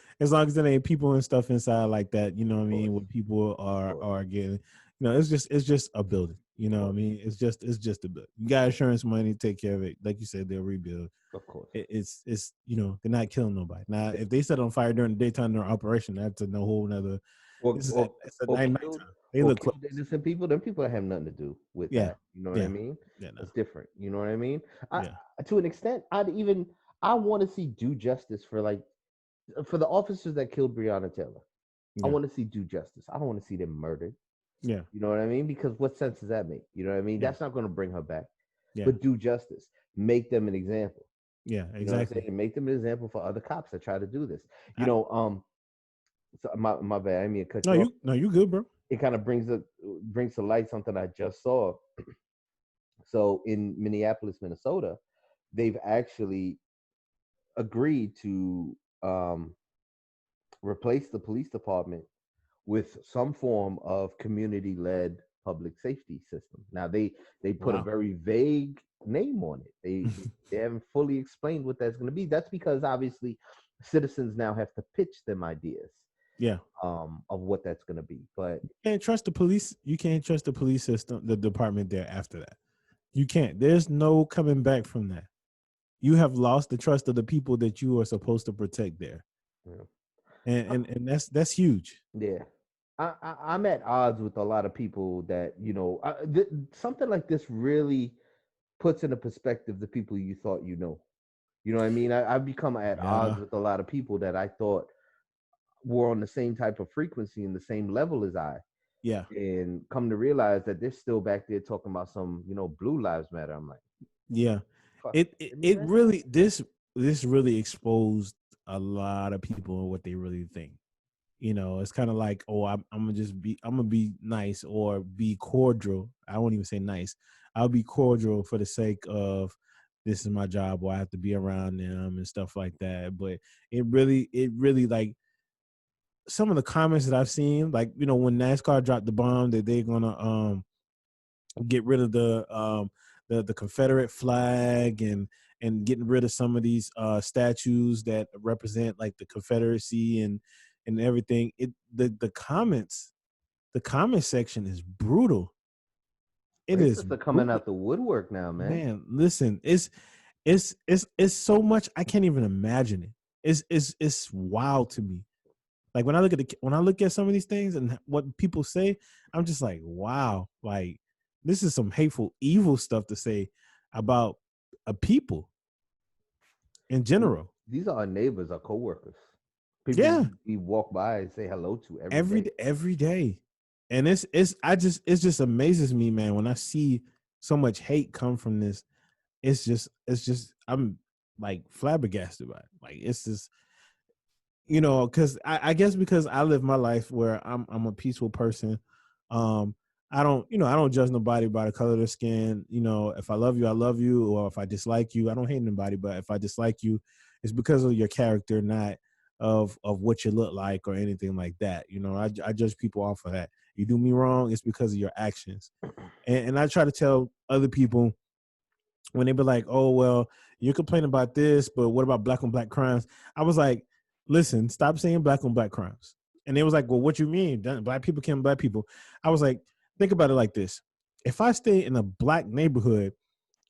as there ain't people and stuff inside like that, you know what I mean, where people are getting, it's just a building. You know what I mean? It's just a building. You got insurance money, take care of it. Like you said, they'll rebuild. Of course. It's they're not killing nobody. Now, if they set on fire during the daytime during operation, that's a whole nother. It's a nighttime. They look close. Innocent people. Them people that have nothing to do with that. You know what I mean? Yeah, no. It's different. You know what I mean? Yeah. To an extent, I want to see due justice for the officers that killed Breonna Taylor. I Yeah. want to see due justice. I don't want to see them murdered. Yeah. You know what I mean? Because what sense does that make? You know what I mean? Yeah. That's not going to bring her back. Yeah. But due justice. Make them an example. Yeah, You know what I'm exactly. saying? And make them an example for other cops that try to do this. So my bad. I didn't mean to cut you off. You good, bro. It kind of brings to light something I just saw. So in Minneapolis, Minnesota, they've actually agreed to replace the police department with some form of community-led public safety system. Now they put a very vague name on it. They haven't fully explained what that's going to be. That's because obviously citizens now have to pitch them ideas. Yeah. Of what that's going to be. But you can't trust the police. You can't trust the police system, the department there after that. You can't. There's no coming back from that. You have lost the trust of the people that you are supposed to protect there. Yeah. And that's huge. Yeah. I'm at odds with a lot of people that, something like this really puts into perspective the people you thought you know. You know what I mean? I've become at odds with a lot of people that I thought were on the same type of frequency and the same level as I. Yeah. And come to realize that they're still back there talking about some, Blue Lives Matter. I'm like, yeah. It really this really exposed a lot of people and what they really think. It's kind of like, oh, I'm gonna be nice or be cordial. I won't even say nice. I'll be cordial for the sake of this is my job, or I have to be around them and stuff like that. But it really like some of the comments that I've seen, like, when NASCAR dropped the bomb that they're gonna get rid of the Confederate flag and getting rid of some of these statues that represent like the Confederacy and everything. The comment section is brutal. It is coming out the woodwork now, man. Man, listen, it's so much I can't even imagine it. It's wild to me. Like when I look at some of these things and what people say, I'm just like, wow, like this is some hateful, evil stuff to say about a people in general. These are our neighbors, our coworkers. People we walk by and say hello to every day. And it just amazes me, man, when I see so much hate come from this. It's just I'm like flabbergasted by it. Like it's just, because I guess because I live my life where I'm a peaceful person. I don't, I don't judge nobody by the color of their skin. If I love you, I love you, or if I dislike you, I don't hate nobody. But if I dislike you, it's because of your character, not of what you look like or anything like that. I judge people off of that. You do me wrong, it's because of your actions. And I try to tell other people when they be like, "Oh well, you're complaining about this, but what about black on black crimes?" I was like, "Listen, stop saying black on black crimes." And they was like, "Well, what you mean? Black people killing black people?" I was like, "Think about it like this: if I stay in a black neighborhood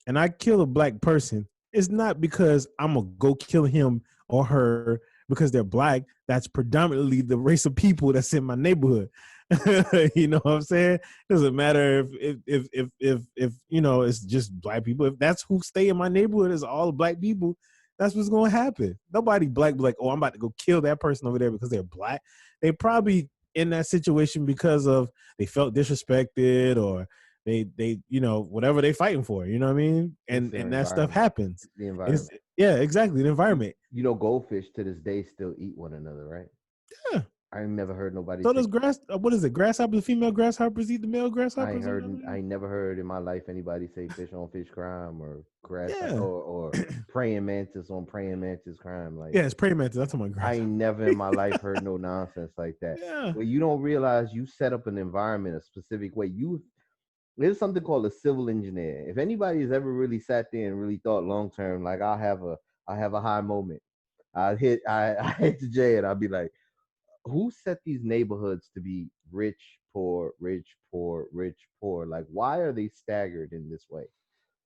and I kill a black person, it's not because I'm gonna go kill him or her because they're black. That's predominantly the race of people that's in my neighborhood." You know what I'm saying? Doesn't matter if it's just black people. If that's who stay in my neighborhood is all black people, that's what's gonna happen. Nobody black be like, "Oh, I'm about to go kill that person over there because they're black." They probably in that situation because of they felt disrespected or they whatever they fighting for, you know what I mean? And that stuff happens. It's the environment. Yeah, exactly, the environment. Goldfish to this day still eat one another, right? Yeah. I never heard nobody So say. does what is it? Grasshoppers, the female grasshoppers eat the male grasshoppers? I never heard in my life anybody say fish on fish crime or Yeah. or praying mantis on praying mantis crime. Like, yeah, it's praying mantis. That's my I ain't grasshopper. never in my life heard no nonsense like that. Yeah. Well, you don't realize you set up an environment a specific way. There's something called a civil engineer. If anybody has ever really sat there and really thought long term, like I have a high moment. I hit the J and I'll be like, who set these neighborhoods to be rich, poor, rich, poor, rich, poor? Like, why are they staggered in this way?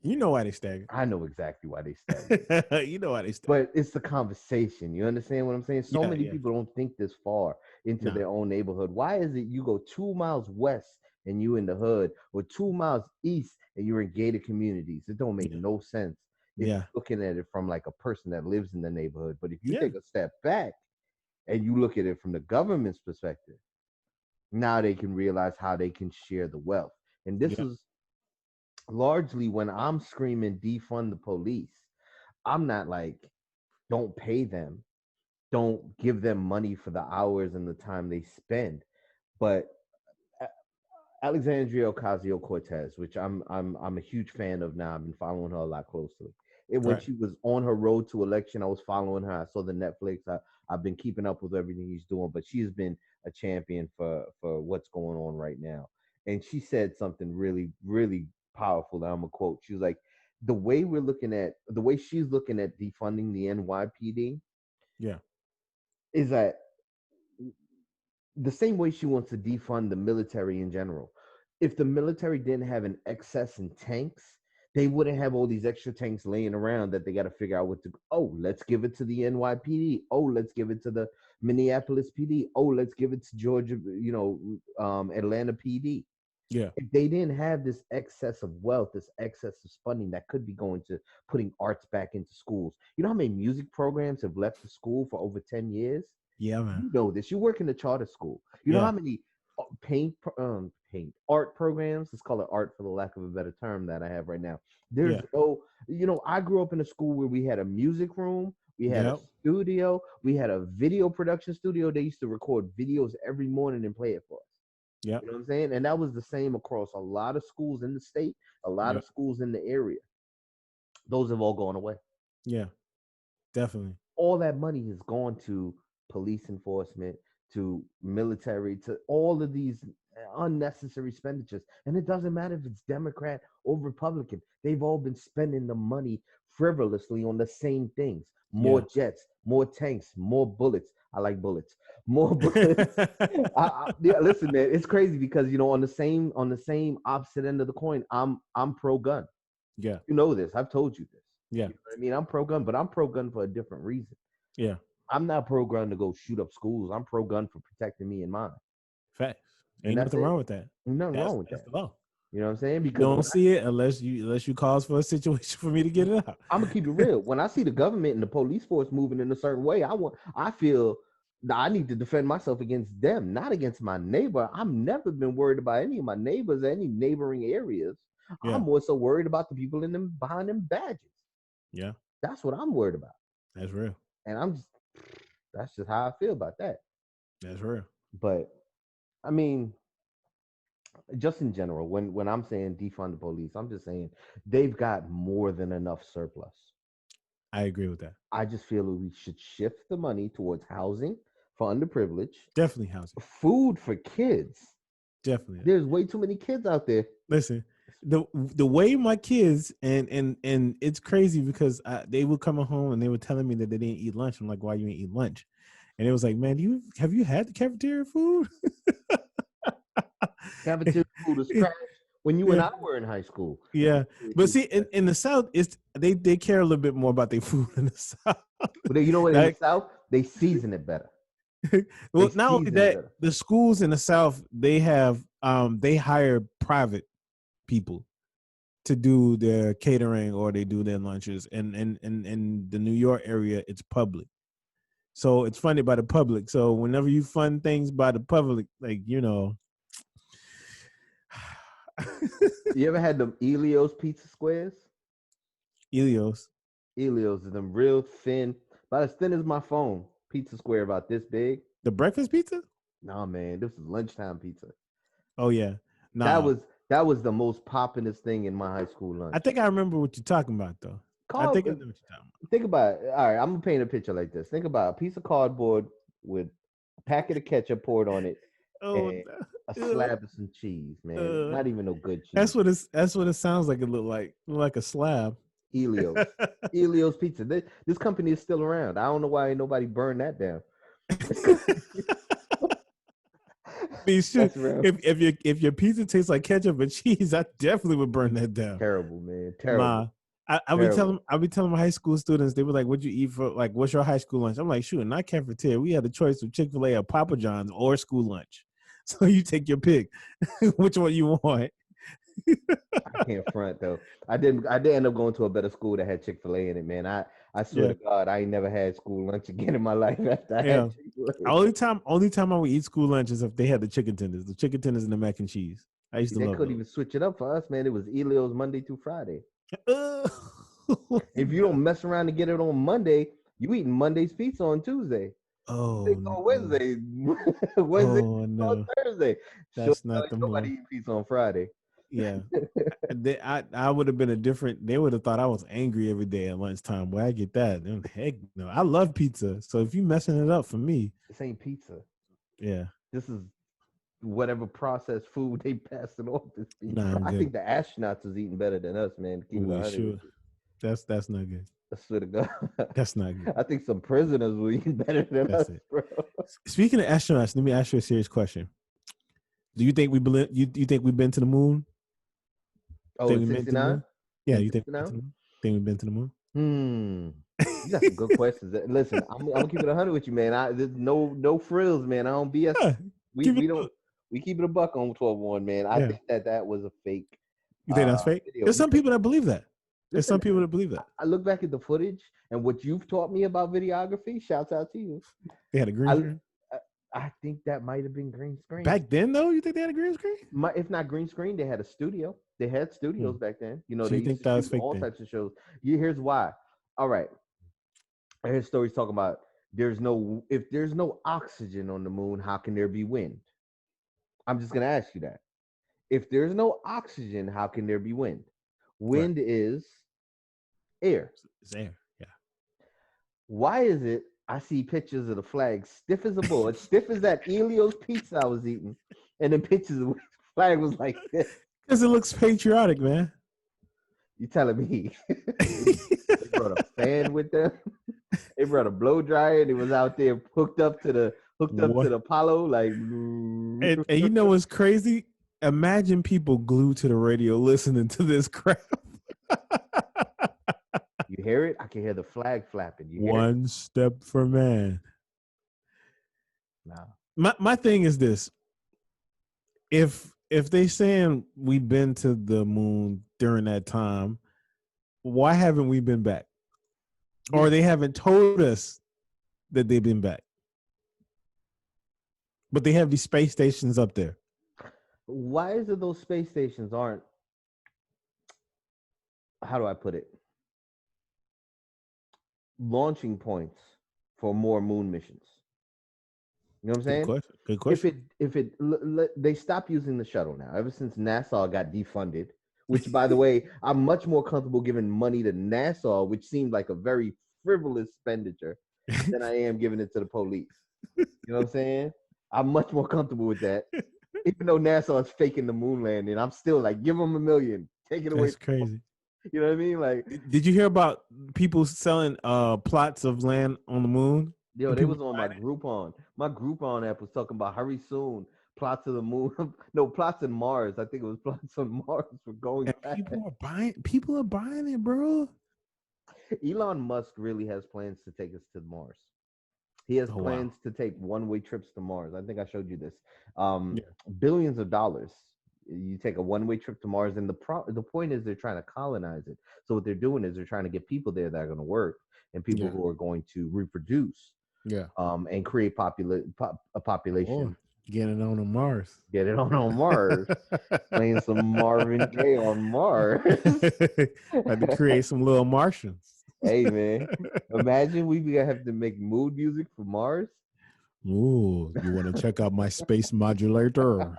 You know why they stagger. I know exactly why they staggered. You know why they stagger. But it's the conversation. You understand what I'm saying? So many people don't think this far into their own neighborhood. Why is it you go 2 miles west and you in the hood, or 2 miles east and you're in gated communities? It don't make no sense if you're looking at it from like a person that lives in the neighborhood. But if you take a step back and you look at it from the government's perspective, now they can realize how they can share the wealth. And this is largely when I'm screaming defund the police. I'm not like, don't pay them, don't give them money for the hours and the time they spend. But Alexandria Ocasio-Cortez, which I'm a huge fan of now. I've been following her a lot closely. And when she was on her road to election, I was following her. I saw the Netflix. I've been keeping up with everything she's doing, but she's been a champion for what's going on right now. And she said something really, really powerful that I'm gonna quote. She was like, the way she's looking at defunding the NYPD, is that the same way she wants to defund the military in general. If the military didn't have an excess in tanks, they wouldn't have all these extra tanks laying around that they got to figure out what to. Oh, let's give it to the NYPD. Oh, let's give it to the Minneapolis PD. Oh, let's give it to Georgia, Atlanta PD. Yeah. If they didn't have this excess of wealth, this excess of funding that could be going to putting arts back into schools. You know how many music programs have left the school for over 10 years? Yeah, man. You know this. You work in a charter school. You know how many art programs? Let's call it art for the lack of a better term that I have right now. There's I grew up in a school where we had a music room, we had a studio, we had a video production studio. They used to record videos every morning and play it for us. Yeah. You know what I'm saying? And that was the same across a lot of schools in the state, a lot of schools in the area. Those have all gone away. Yeah, definitely. All that money has gone to police enforcement, to military, to all of these unnecessary expenditures. And it doesn't matter if it's Democrat or Republican. They've all been spending the money frivolously on the same things. More jets, more tanks, more bullets. I like bullets. More bullets. Listen, man, it's crazy because on the same opposite end of the coin, I'm pro gun. Yeah. You know this. I've told you this. Yeah. You know what I mean, I'm pro gun, but I'm pro gun for a different reason. Yeah. I'm not pro gun to go shoot up schools. I'm pro gun for protecting me and mine. Facts. Ain't nothing wrong with that. Nothing wrong with that. The law. You know what I'm saying? Because you don't see it unless you cause for a situation for me to get it out. I'm gonna keep it real. When I see the government and the police force moving in a certain way, I feel that I need to defend myself against them, not against my neighbor. I've never been worried about any of my neighbors or any neighboring areas. Yeah. I'm more so worried about the people in them behind them badges. Yeah. That's what I'm worried about. That's real. And that's just how I feel about that. That's real. But I mean, just in general, when I'm saying defund the police, I'm just saying they've got more than enough surplus. I agree with that. I just feel that we should shift the money towards housing for underprivileged, Definitely housing. food for kids. Definitely. There's way too many kids out there. Listen, the way my kids and it's crazy because they would come home and they were telling me that they didn't eat lunch. I'm like, why you ain't eat lunch? And it was like, man, have you had the cafeteria food? Cafeteria food is trash. When you and I were in high school. Yeah, but see, in the South, it's they care a little bit more about their food in the South. But you know what? In Like, the South, they season it better. well, They not only season it that, better. the schools in the South they have they hire private people to do their catering or they do their lunches, and in the New York area, it's public. So it's funded by the public. So whenever you fund things by the public, like You ever had them Elio's pizza squares? Elios, Elio's is them real thin, about as thin as my phone. Pizza square about this big. the breakfast pizza. Nah, man, this is lunchtime pizza. Oh yeah, That nah. was that was the most poppinest thing in my high school lunch. I think I remember what you're talking about though. I think I know what you're talking about. Think about it. All right, I'm gonna paint a picture like this. Think about a piece of cardboard with a packet of ketchup poured on it Oh, and a no. slab of some cheese, man. Not even no good cheese. That's what it sounds like. It looked like a slab. Elio's. Elio's Pizza. This company is still around. I don't know why ain't nobody burned that down. Shoot, if your pizza tastes like ketchup and cheese, I definitely would burn that down. Terrible, man. Terrible. Nah, I be telling my high school students, they were like, "What'd you eat for like? What's your high school lunch?" I'm like, "Shoot, not cafeteria. We had the choice of Chick-fil-A or Papa John's or school lunch. So you take your pick, which one you want." I can't front though. I did end up going to a better school that had Chick-fil-A in it, man. I swear to God, I ain't never had school lunch again in my life after I had Chick-fil-A. Only time I would eat school lunch is if they had the chicken tenders and the mac and cheese. I used to love. They couldn't even switch it up for us, man. It was Elio's Monday through Friday. If you don't mess around to get it on Monday, you eating Monday's pizza on Tuesday. Oh, on Wednesday. Wednesday on Thursday. That's not the nobody eating pizza on Friday. Yeah, I would have been a different. They would have thought I was angry every day at lunchtime. Where I get that? Heck no, I love pizza. So if you messing it up for me, this ain't pizza. Yeah, this is whatever processed food they passing off this pizza. Nah, I think the astronauts is eating better than us, man. Sure. That's not good. I swear to God, that's not good. I think some prisoners will eat better than us, bro. Speaking of astronauts, let me ask you a serious question. Do you think you think we've been to the moon? Oh, 69? Yeah, you think we've been to the moon? You got some good questions. Listen, I'm gonna keep it 100 with you, man. There's no frills, man. I don't BS. Yeah, we keep it a buck on 12-1, man. I think that was a fake. You think that's fake? Video. There's some people that believe that. There's some people that believe that. I look back at the footage and what you've taught me about videography. Shouts out to you. They had a green screen. I think that might have been green screen. Back then, though, you think they had a green screen? If not green screen, they had a studio. They had studios back then. You know, so they you think that was fake all types of shows. Here's why. All right. I hear stories talking about if there's no oxygen on the moon, how can there be wind? I'm just gonna ask you that. If there's no oxygen, how can there be wind? Wind is air. It's air, yeah. Why is it I see pictures of the flag stiff as a board, stiff as that Elio's pizza I was eating, and then pictures of the flag was like this? Because it looks patriotic, man. You telling me they brought a fan with them? They brought a blow dryer and it was out there hooked up to the Apollo, like. And you know what's crazy? Imagine people glued to the radio listening to this crap. You hear it? I can hear the flag flapping. You hear One it? step for man. Nah. My thing is this: if they saying we've been to the moon during that time, why haven't we been back? Yeah. Or they haven't told us that they've been back. But they have these space stations up there. Why is it those space stations aren't, how do I put it, launching points for more moon missions? You know what I'm Good saying? question. Good question. They stopped using the shuttle now. Ever since NASA got defunded, which by the way, I'm much more comfortable giving money to NASA, which seemed like a very frivolous expenditure, than I am giving it to the police. You know what I'm saying? I'm much more comfortable with that. Even though NASA is faking the moon landing, I'm still like, give them $1 million, take it away. That's crazy. You know what I mean? Like, Did you hear about people selling plots of land on the moon? yo, And they people was on my buying it? Groupon. My Groupon app was talking about hurry soon. Plots of the moon. No, plots in Mars. I think it was plots on Mars for going And fast. people are buying it, bro. Elon Musk really has plans to take us to Mars. He has Oh, wow. plans to take one-way trips to Mars. I think I showed you this. Yeah. Billions of dollars. You take a one-way trip to Mars, and the point is they're trying to colonize it. So what they're doing is they're trying to get people there that are going to work and people Yeah. who are going to reproduce, Yeah. and create a population. Or getting on Mars. Get it on Mars. Playing some Marvin Gaye on Mars. Had to create some little Martians. Hey man, imagine we have to make mood music for Mars. Ooh, you want to check out my space modulator?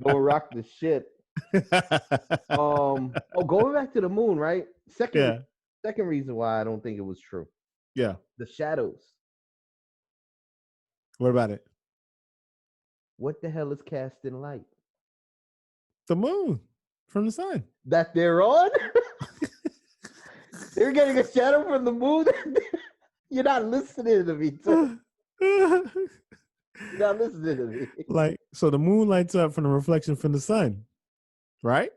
Go rock the shit. Going back to the moon, right? Yeah. Second reason why I don't think it was true. Yeah. The shadows. What about it? What the hell is casting light? The moon from the sun. That they're on? They're getting a shadow from the moon? You're not listening to me. You're not listening to me. Like, so the moon lights up from the reflection from the sun, right?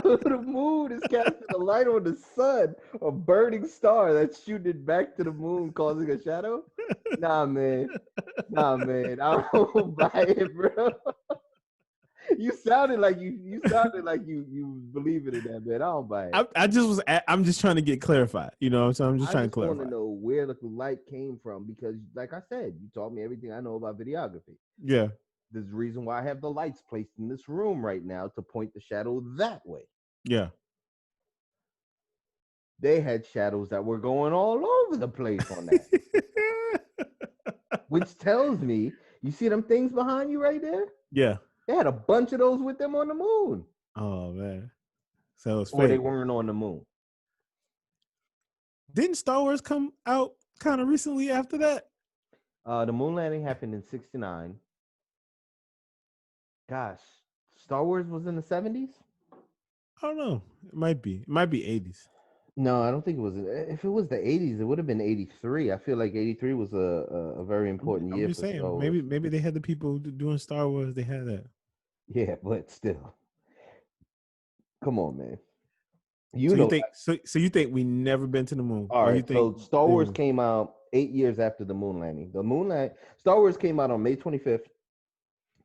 So the moon is casting a light on the sun, a burning star that's shooting it back to the moon, causing a shadow. Nah, man. I don't buy it, bro. You sounded like you believe in that, man. I don't buy it. I'm just trying to get clarified, you know. So I'm just trying to I want clarify. to know where the light came from because, like I said, you taught me everything I know about videography. Yeah. There's a reason why I have the lights placed in this room right now to point the shadow that way. Yeah. They had shadows that were going all over the place on that. Which tells me, you see them things behind you right there? Yeah. They had a bunch of those with them on the moon. Oh man. So it's Or they fake. weren't on the moon. Didn't Star Wars come out kind of recently after that? The moon landing happened in 1969. Gosh, Star Wars was in the 1970s? I don't know. It might be 80s. No, I don't think it was. If it was the 1980s, it would have been 1983. I feel like 1983 was a very important year. I'm just saying, maybe they had the people doing Star Wars. They had that. Yeah, but still, come on, man. So you think we never been to the moon? All right. So Star Wars moon? came out 8 years after the moon landing. Star Wars came out on May 25th,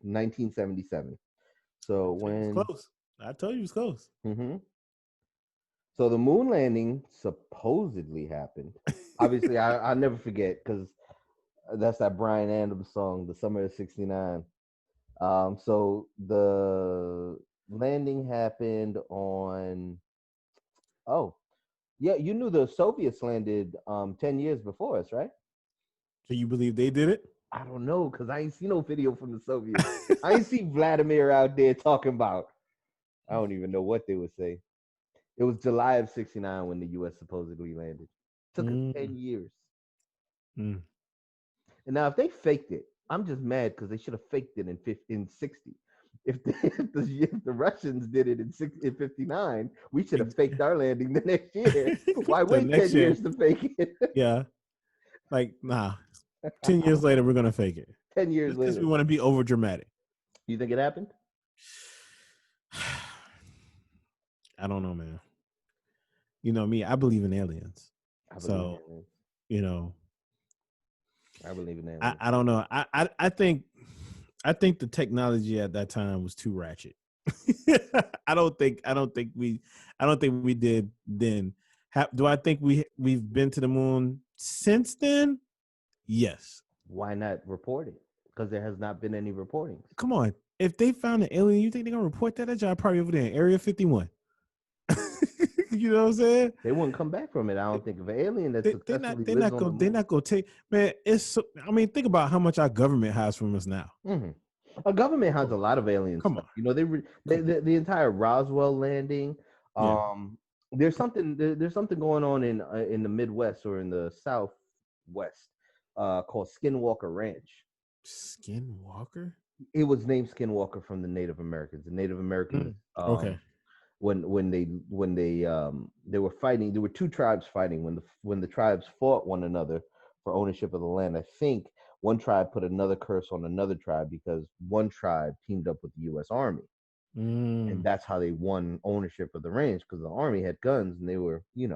1977. So when close, I told you it was close. Mm-hmm. So the moon landing supposedly happened. Obviously, I'll never forget because that's that Bryan Adams song, "The Summer of '69." So the landing happened on. Oh, yeah, you knew the Soviets landed 10 years before us, right? So you believe they did it? I don't know because I ain't seen no video from the Soviets. I ain't see Vladimir out there talking about. I don't even know what they would say. It was July of '69 when the U.S. supposedly landed. Took us 10 years. And now, if they faked it, I'm just mad because they should have faked it in '60. If the Russians did it in '59, we should have faked our landing the next year. Why wait 10 years to fake it? Yeah. Like, nah. 10 years later, we're going to fake it. 10 years later. We want to be over dramatic. You think it happened? I don't know, man. You know me, I believe in aliens. I believe in aliens. I don't know. I think the technology at that time was too ratchet. I don't think we did then. Do I think we've been to the moon since then? Yes. Why not report it? Because there has not been any reporting. Come on. If they found an alien, you think they're gonna report that? That job probably over there in Area 51. You know what I'm saying? They wouldn't come back from it. I don't think of an alien that They're successfully they're lives not on the gonna they're moon. not gonna take, man. It's so, I mean, think about how much our government hides from us now. Hmm. A government has a lot of alien Come stuff. on. You know, the entire Roswell landing. Yeah. There's something going on in the Midwest or in the Southwest called Skinwalker Ranch. Skinwalker. It was named Skinwalker from the Native Americans. The Native Americans, Okay. when they were fighting, there were two tribes fighting. When the tribes fought one another for ownership of the land, I think one tribe put another curse on another tribe because one tribe teamed up with the U.S. Army, and Mm, that's how they won ownership of the range because the army had guns and they were, yeah.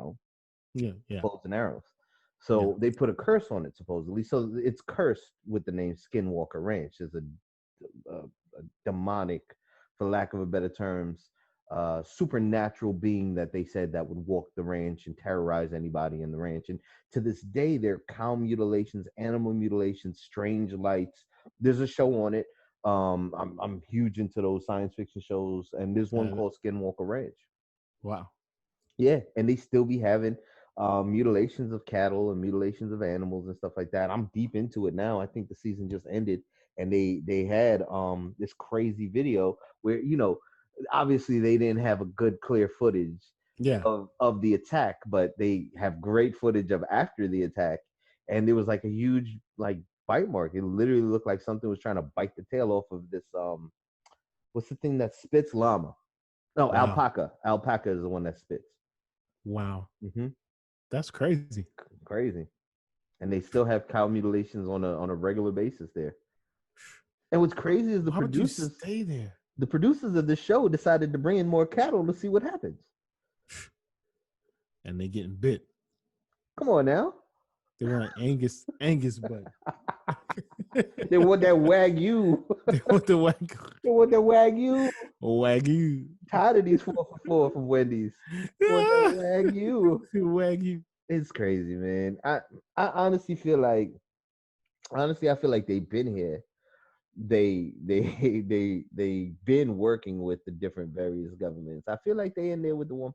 Yeah. bows and arrows. Yeah. So they put a curse on it supposedly. So it's cursed with the name Skinwalker Ranch. It's a demonic, for lack of a better terms, supernatural being that they said that would walk the ranch and terrorize anybody in the ranch. And to this day, there are cow mutilations, animal mutilations, strange lights. There's a show on it. I'm huge into those science fiction shows, and there's one called Skinwalker Ranch. Wow. Yeah, and they still be having mutilations of cattle and mutilations of animals and stuff like that. I'm deep into it now. I think the season just ended, and they had this crazy video where obviously they didn't have a good clear footage Yeah. of the attack, but they have great footage of after the attack, and there was like a huge like bite mark. It literally looked like something was trying to bite the tail off of this what's the thing that spits? Llama. No, Wow. alpaca. Alpaca is the one that spits. Wow. Mm-hmm. That's crazy. Crazy. And they still have cow mutilations on a regular basis there. And what's crazy is Why would you stay there? the producers of the show decided to bring in more cattle to see what happens. And they getting bit. Come on now. They want Angus butt. They want that Wagyu. They want the Wagyu. They want that Wagyu. Wagyu. Tired of these 4 for 4 from Wendy's. They want that Wagyu. Wagyu. It's crazy, man. I honestly feel like they've been here. They've been working with the different various governments. I feel like they in there with the 1%.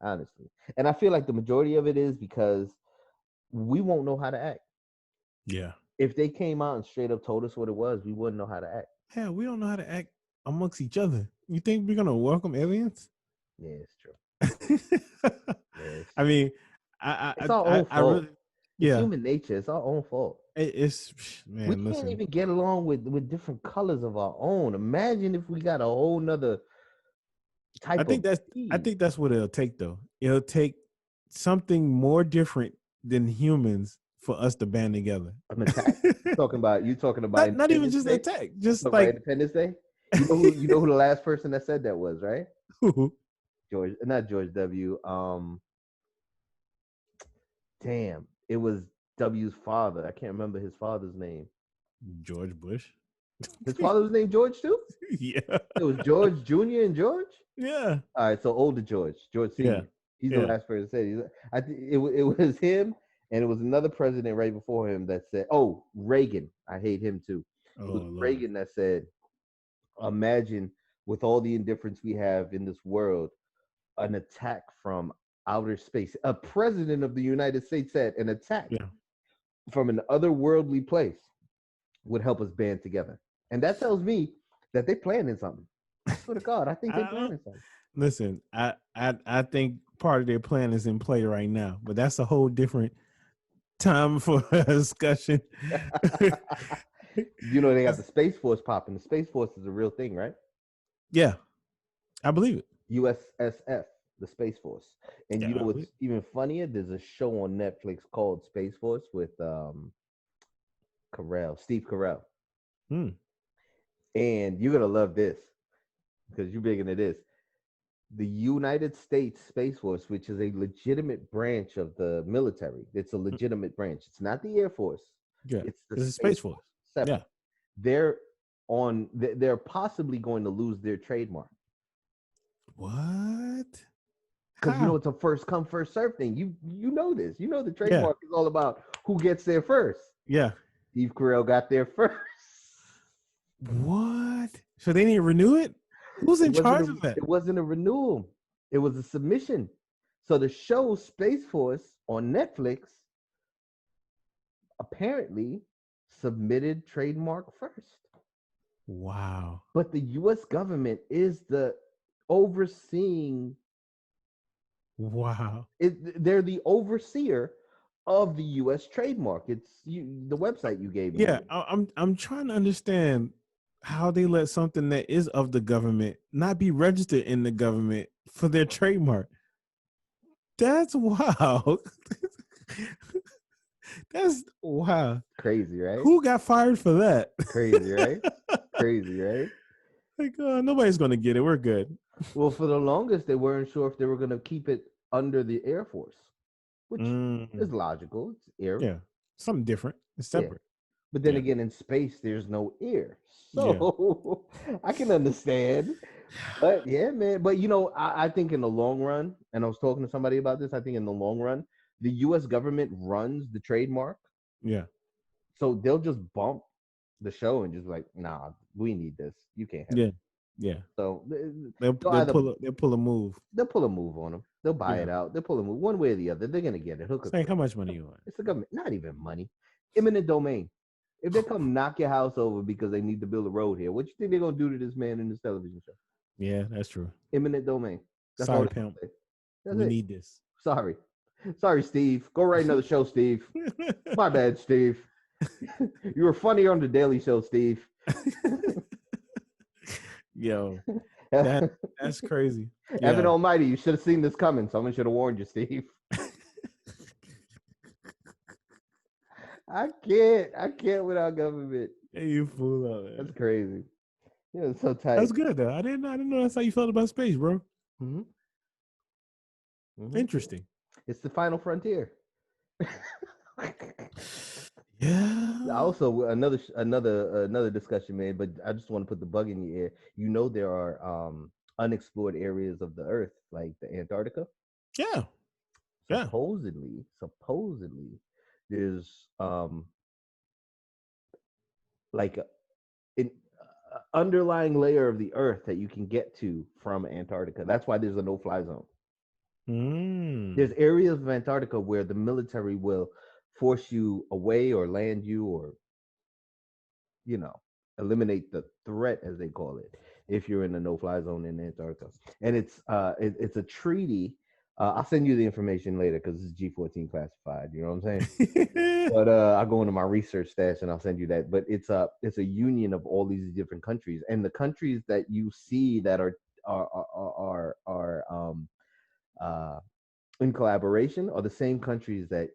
Honestly. And I feel like the majority of it is because we won't know how to act. Yeah. If they came out and straight up told us what it was, we wouldn't know how to act. Hell, we don't know how to act amongst each other. You think we're gonna welcome aliens? Yeah, it's true. I mean, it's our own fault. really, yeah. It's human nature. It's our own fault. It's man. We can't even get along with different colors of our own. Imagine if we got a whole nother type. I think that's what it'll take, though. It'll take something more different than humans for us to band together. An attack. you talking about not even just an attack, just like Independence Day. You know who the last person that said that was, right? Not George W. Damn, it was W's father. I can't remember his father's name. George Bush. His father was named George too? Yeah. It was George Jr. and George? Yeah. All right, so older George Sr. Yeah. He's the last person to say it. I think it was him, and it was another president right before him that said, Reagan. I hate him too. It was Reagan that said, imagine with all the indifference we have in this world, an attack from outer space. A president of the United States said an attack from an otherworldly place would help us band together. And that tells me that they're planning something. I swear to God, I think they're planning something. Listen, I think part of their plan is in play right now, but that's a whole different time for a discussion. You know, they got the Space Force popping. The Space Force is a real thing, right? Yeah, I believe it. USSF, the Space Force. And you know what's even funnier? There's a show on Netflix called Space Force with Steve Carell. And you're going to love this because you're big into this. The United States Space Force, which is a legitimate branch of the military. It's a legitimate branch. It's not the Air Force. Yeah, it's the Space Force. Yeah. They're possibly going to lose their trademark. What? Because you know it's a first come first serve thing. You know this. You know the trademark is all about who gets there first. Yeah. Steve Carell got there first. What? So they didn't renew it? Who's in charge of that? It wasn't a renewal. It was a submission. So the show Space Force on Netflix apparently submitted trademark first. Wow. But the US government is the overseeing Wow. they're the overseer of the US trademark. It's the website you gave me. Yeah, I'm trying to understand how they let something that is of the government not be registered in the government for their trademark. That's wow. That's wow. Crazy, right? Who got fired for that? Crazy, right? Crazy, right? Like, nobody's gonna get it. We're good. Well, for the longest, they weren't sure if they were going to keep it under the Air Force, which is logical. It's air. Yeah, something different. It's Yeah. separate. But then Yeah. again, in space, there's no air. So I can understand. But yeah, man. But I think in the long run, and I was talking to somebody about this, I think in the long run, the US government runs the trademark. Yeah. So they'll just bump the show and just like, nah, we need this. You can't have Yeah. it. Yeah. So They'll pull a move. they'll pull a move on them. They'll buy it out. They'll pull a move one way or the other. They're gonna get it. It's like, how much money you want? It's the government, not even money. Eminent domain. If they come knock your house over because they need to build a road here, what you think they're gonna do to this man in this television show? Yeah, that's true. Eminent domain. That's Sorry, all pimp. That's we it. need this. Sorry, Steve. Go write another show, Steve. My bad, Steve. You were funny on the Daily Show, Steve. Yo, that's crazy. Yeah. Evan Almighty, you should have seen this coming. Someone should have warned you, Steve. I can't without government. Hey, you fool out, man. That's crazy. Yeah, it's so tight. That's good though. I didn't know that's how you felt about space, bro. Mm-hmm. Mm-hmm. Interesting. It's the final frontier. Yeah. Also, another discussion, man. But I just want to put the bug in your ear. There are unexplored areas of the Earth, like the Antarctica. Yeah. Supposedly, there's like an underlying layer of the Earth that you can get to from Antarctica. That's why there's a no-fly zone. There's areas of Antarctica where the military will force you away or land you or, eliminate the threat, as they call it, if you're in a no-fly zone in Antarctica. And it's a treaty. I'll send you the information later because it's G14 classified. You know what I'm saying? But I'll go into my research stash and I'll send you that. But it's a union of all these different countries, and the countries that you see that are in collaboration are the same countries that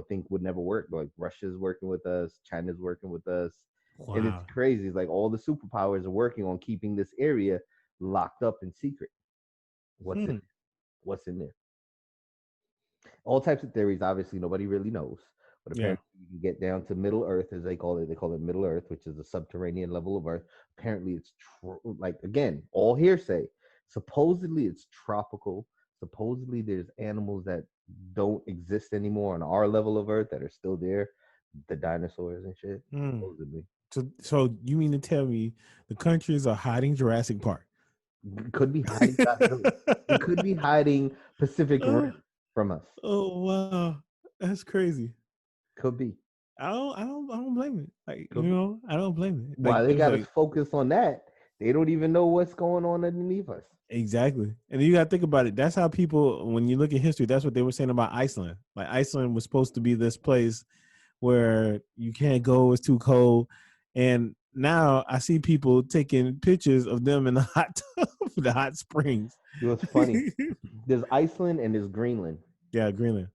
think would never work. Like Russia's working with us, China's working with us. Wow. And it's crazy. It's like all the superpowers are working on keeping this area locked up in secret. What's in there? All types of theories. Obviously, nobody really knows. But apparently, you can get down to Middle Earth, as they call it. They call it Middle Earth, which is the subterranean level of Earth. Apparently, it's like, again, all hearsay. Supposedly, it's tropical. Supposedly, there's animals that don't exist anymore on our level of Earth that are still there, the dinosaurs and shit. Supposedly. So you mean to tell me the countries are hiding Jurassic Park? Could be hiding. It could be hiding Pacific Rim from us. Oh wow, that's crazy. Could be. I don't blame it. Like I don't blame it. Why they got us focus on that? They don't even know what's going on underneath us. Exactly. And you got to think about it. That's how people, when you look at history, that's what they were saying about Iceland. Like Iceland was supposed to be this place where you can't go, it's too cold. And now I see people taking pictures of them in the hot tub, the hot springs. You know what's funny? There's Iceland and there's Greenland. Yeah, Greenland.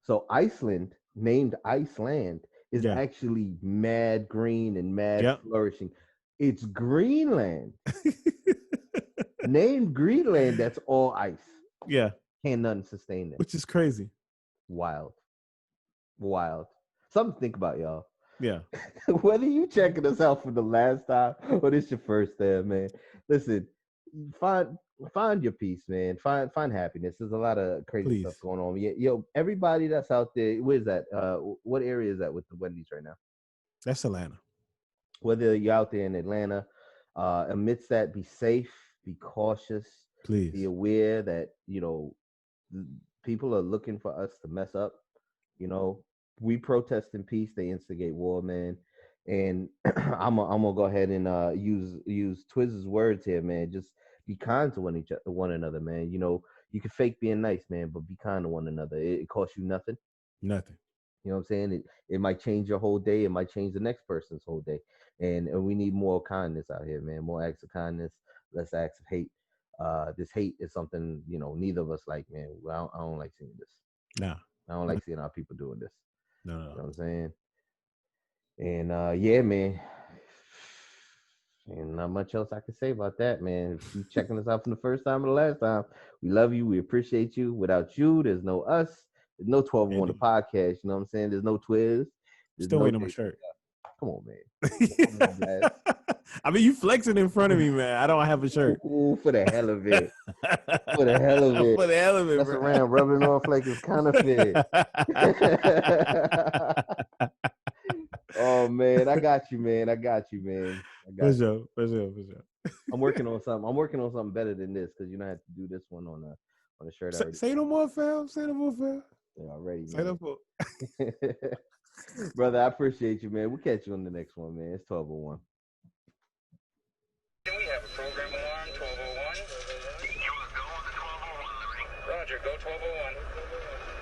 So Iceland, named Iceland, is actually mad green and mad flourishing. It's Greenland. Named Greenland, that's all ice. Yeah. Can't nothing sustain that. Which is crazy. Wild. Something to think about, y'all. Yeah. Whether you checking us out for the last time or this your first time, man. Listen, find your peace, man. Find happiness. There's a lot of crazy stuff going on. Yo, everybody that's out there, where's that? What area is that with the Wendy's right now? That's Atlanta. Whether you're out there in Atlanta, amidst that, be safe, be cautious. Please. Be aware that people are looking for us to mess up. We protest in peace, they instigate war, man. And I'm gonna go ahead and use Twizz's words here, man. Just be kind to one another, man. You can fake being nice, man, but be kind to one another. It costs you nothing. Nothing. You know what I'm saying? It might change your whole day. It might change the next person's whole day. And we need more kindness out here, man. More acts of kindness, less acts of hate. This hate is something, neither of us like, man. I don't like seeing this. No. I don't like seeing our people doing this. No. You know what I'm saying? And yeah, man. And not much else I can say about that, man. If you checking us out from the first time or the last time, we love you. We appreciate you. Without you, there's no us. There's no 1201 the podcast. You know what I'm saying? There's no Twiz. Still waiting on my shirt. Come on, man. I mean, you flexing in front of me, man. I don't have a shirt. Ooh, for the hell of it. For the hell of it. For the hell of it, That's bro. around rubbing off like it's counterfeit. Oh, man. I got you, man. For sure. I'm working on something better than this because I have to do this one on a shirt. Say no more, fam. Yeah, already. Say no more. Brother, I appreciate you, man. We'll catch you on the next one, man. It's 1201. We have a program alarm, 1201. Roger, go 1201.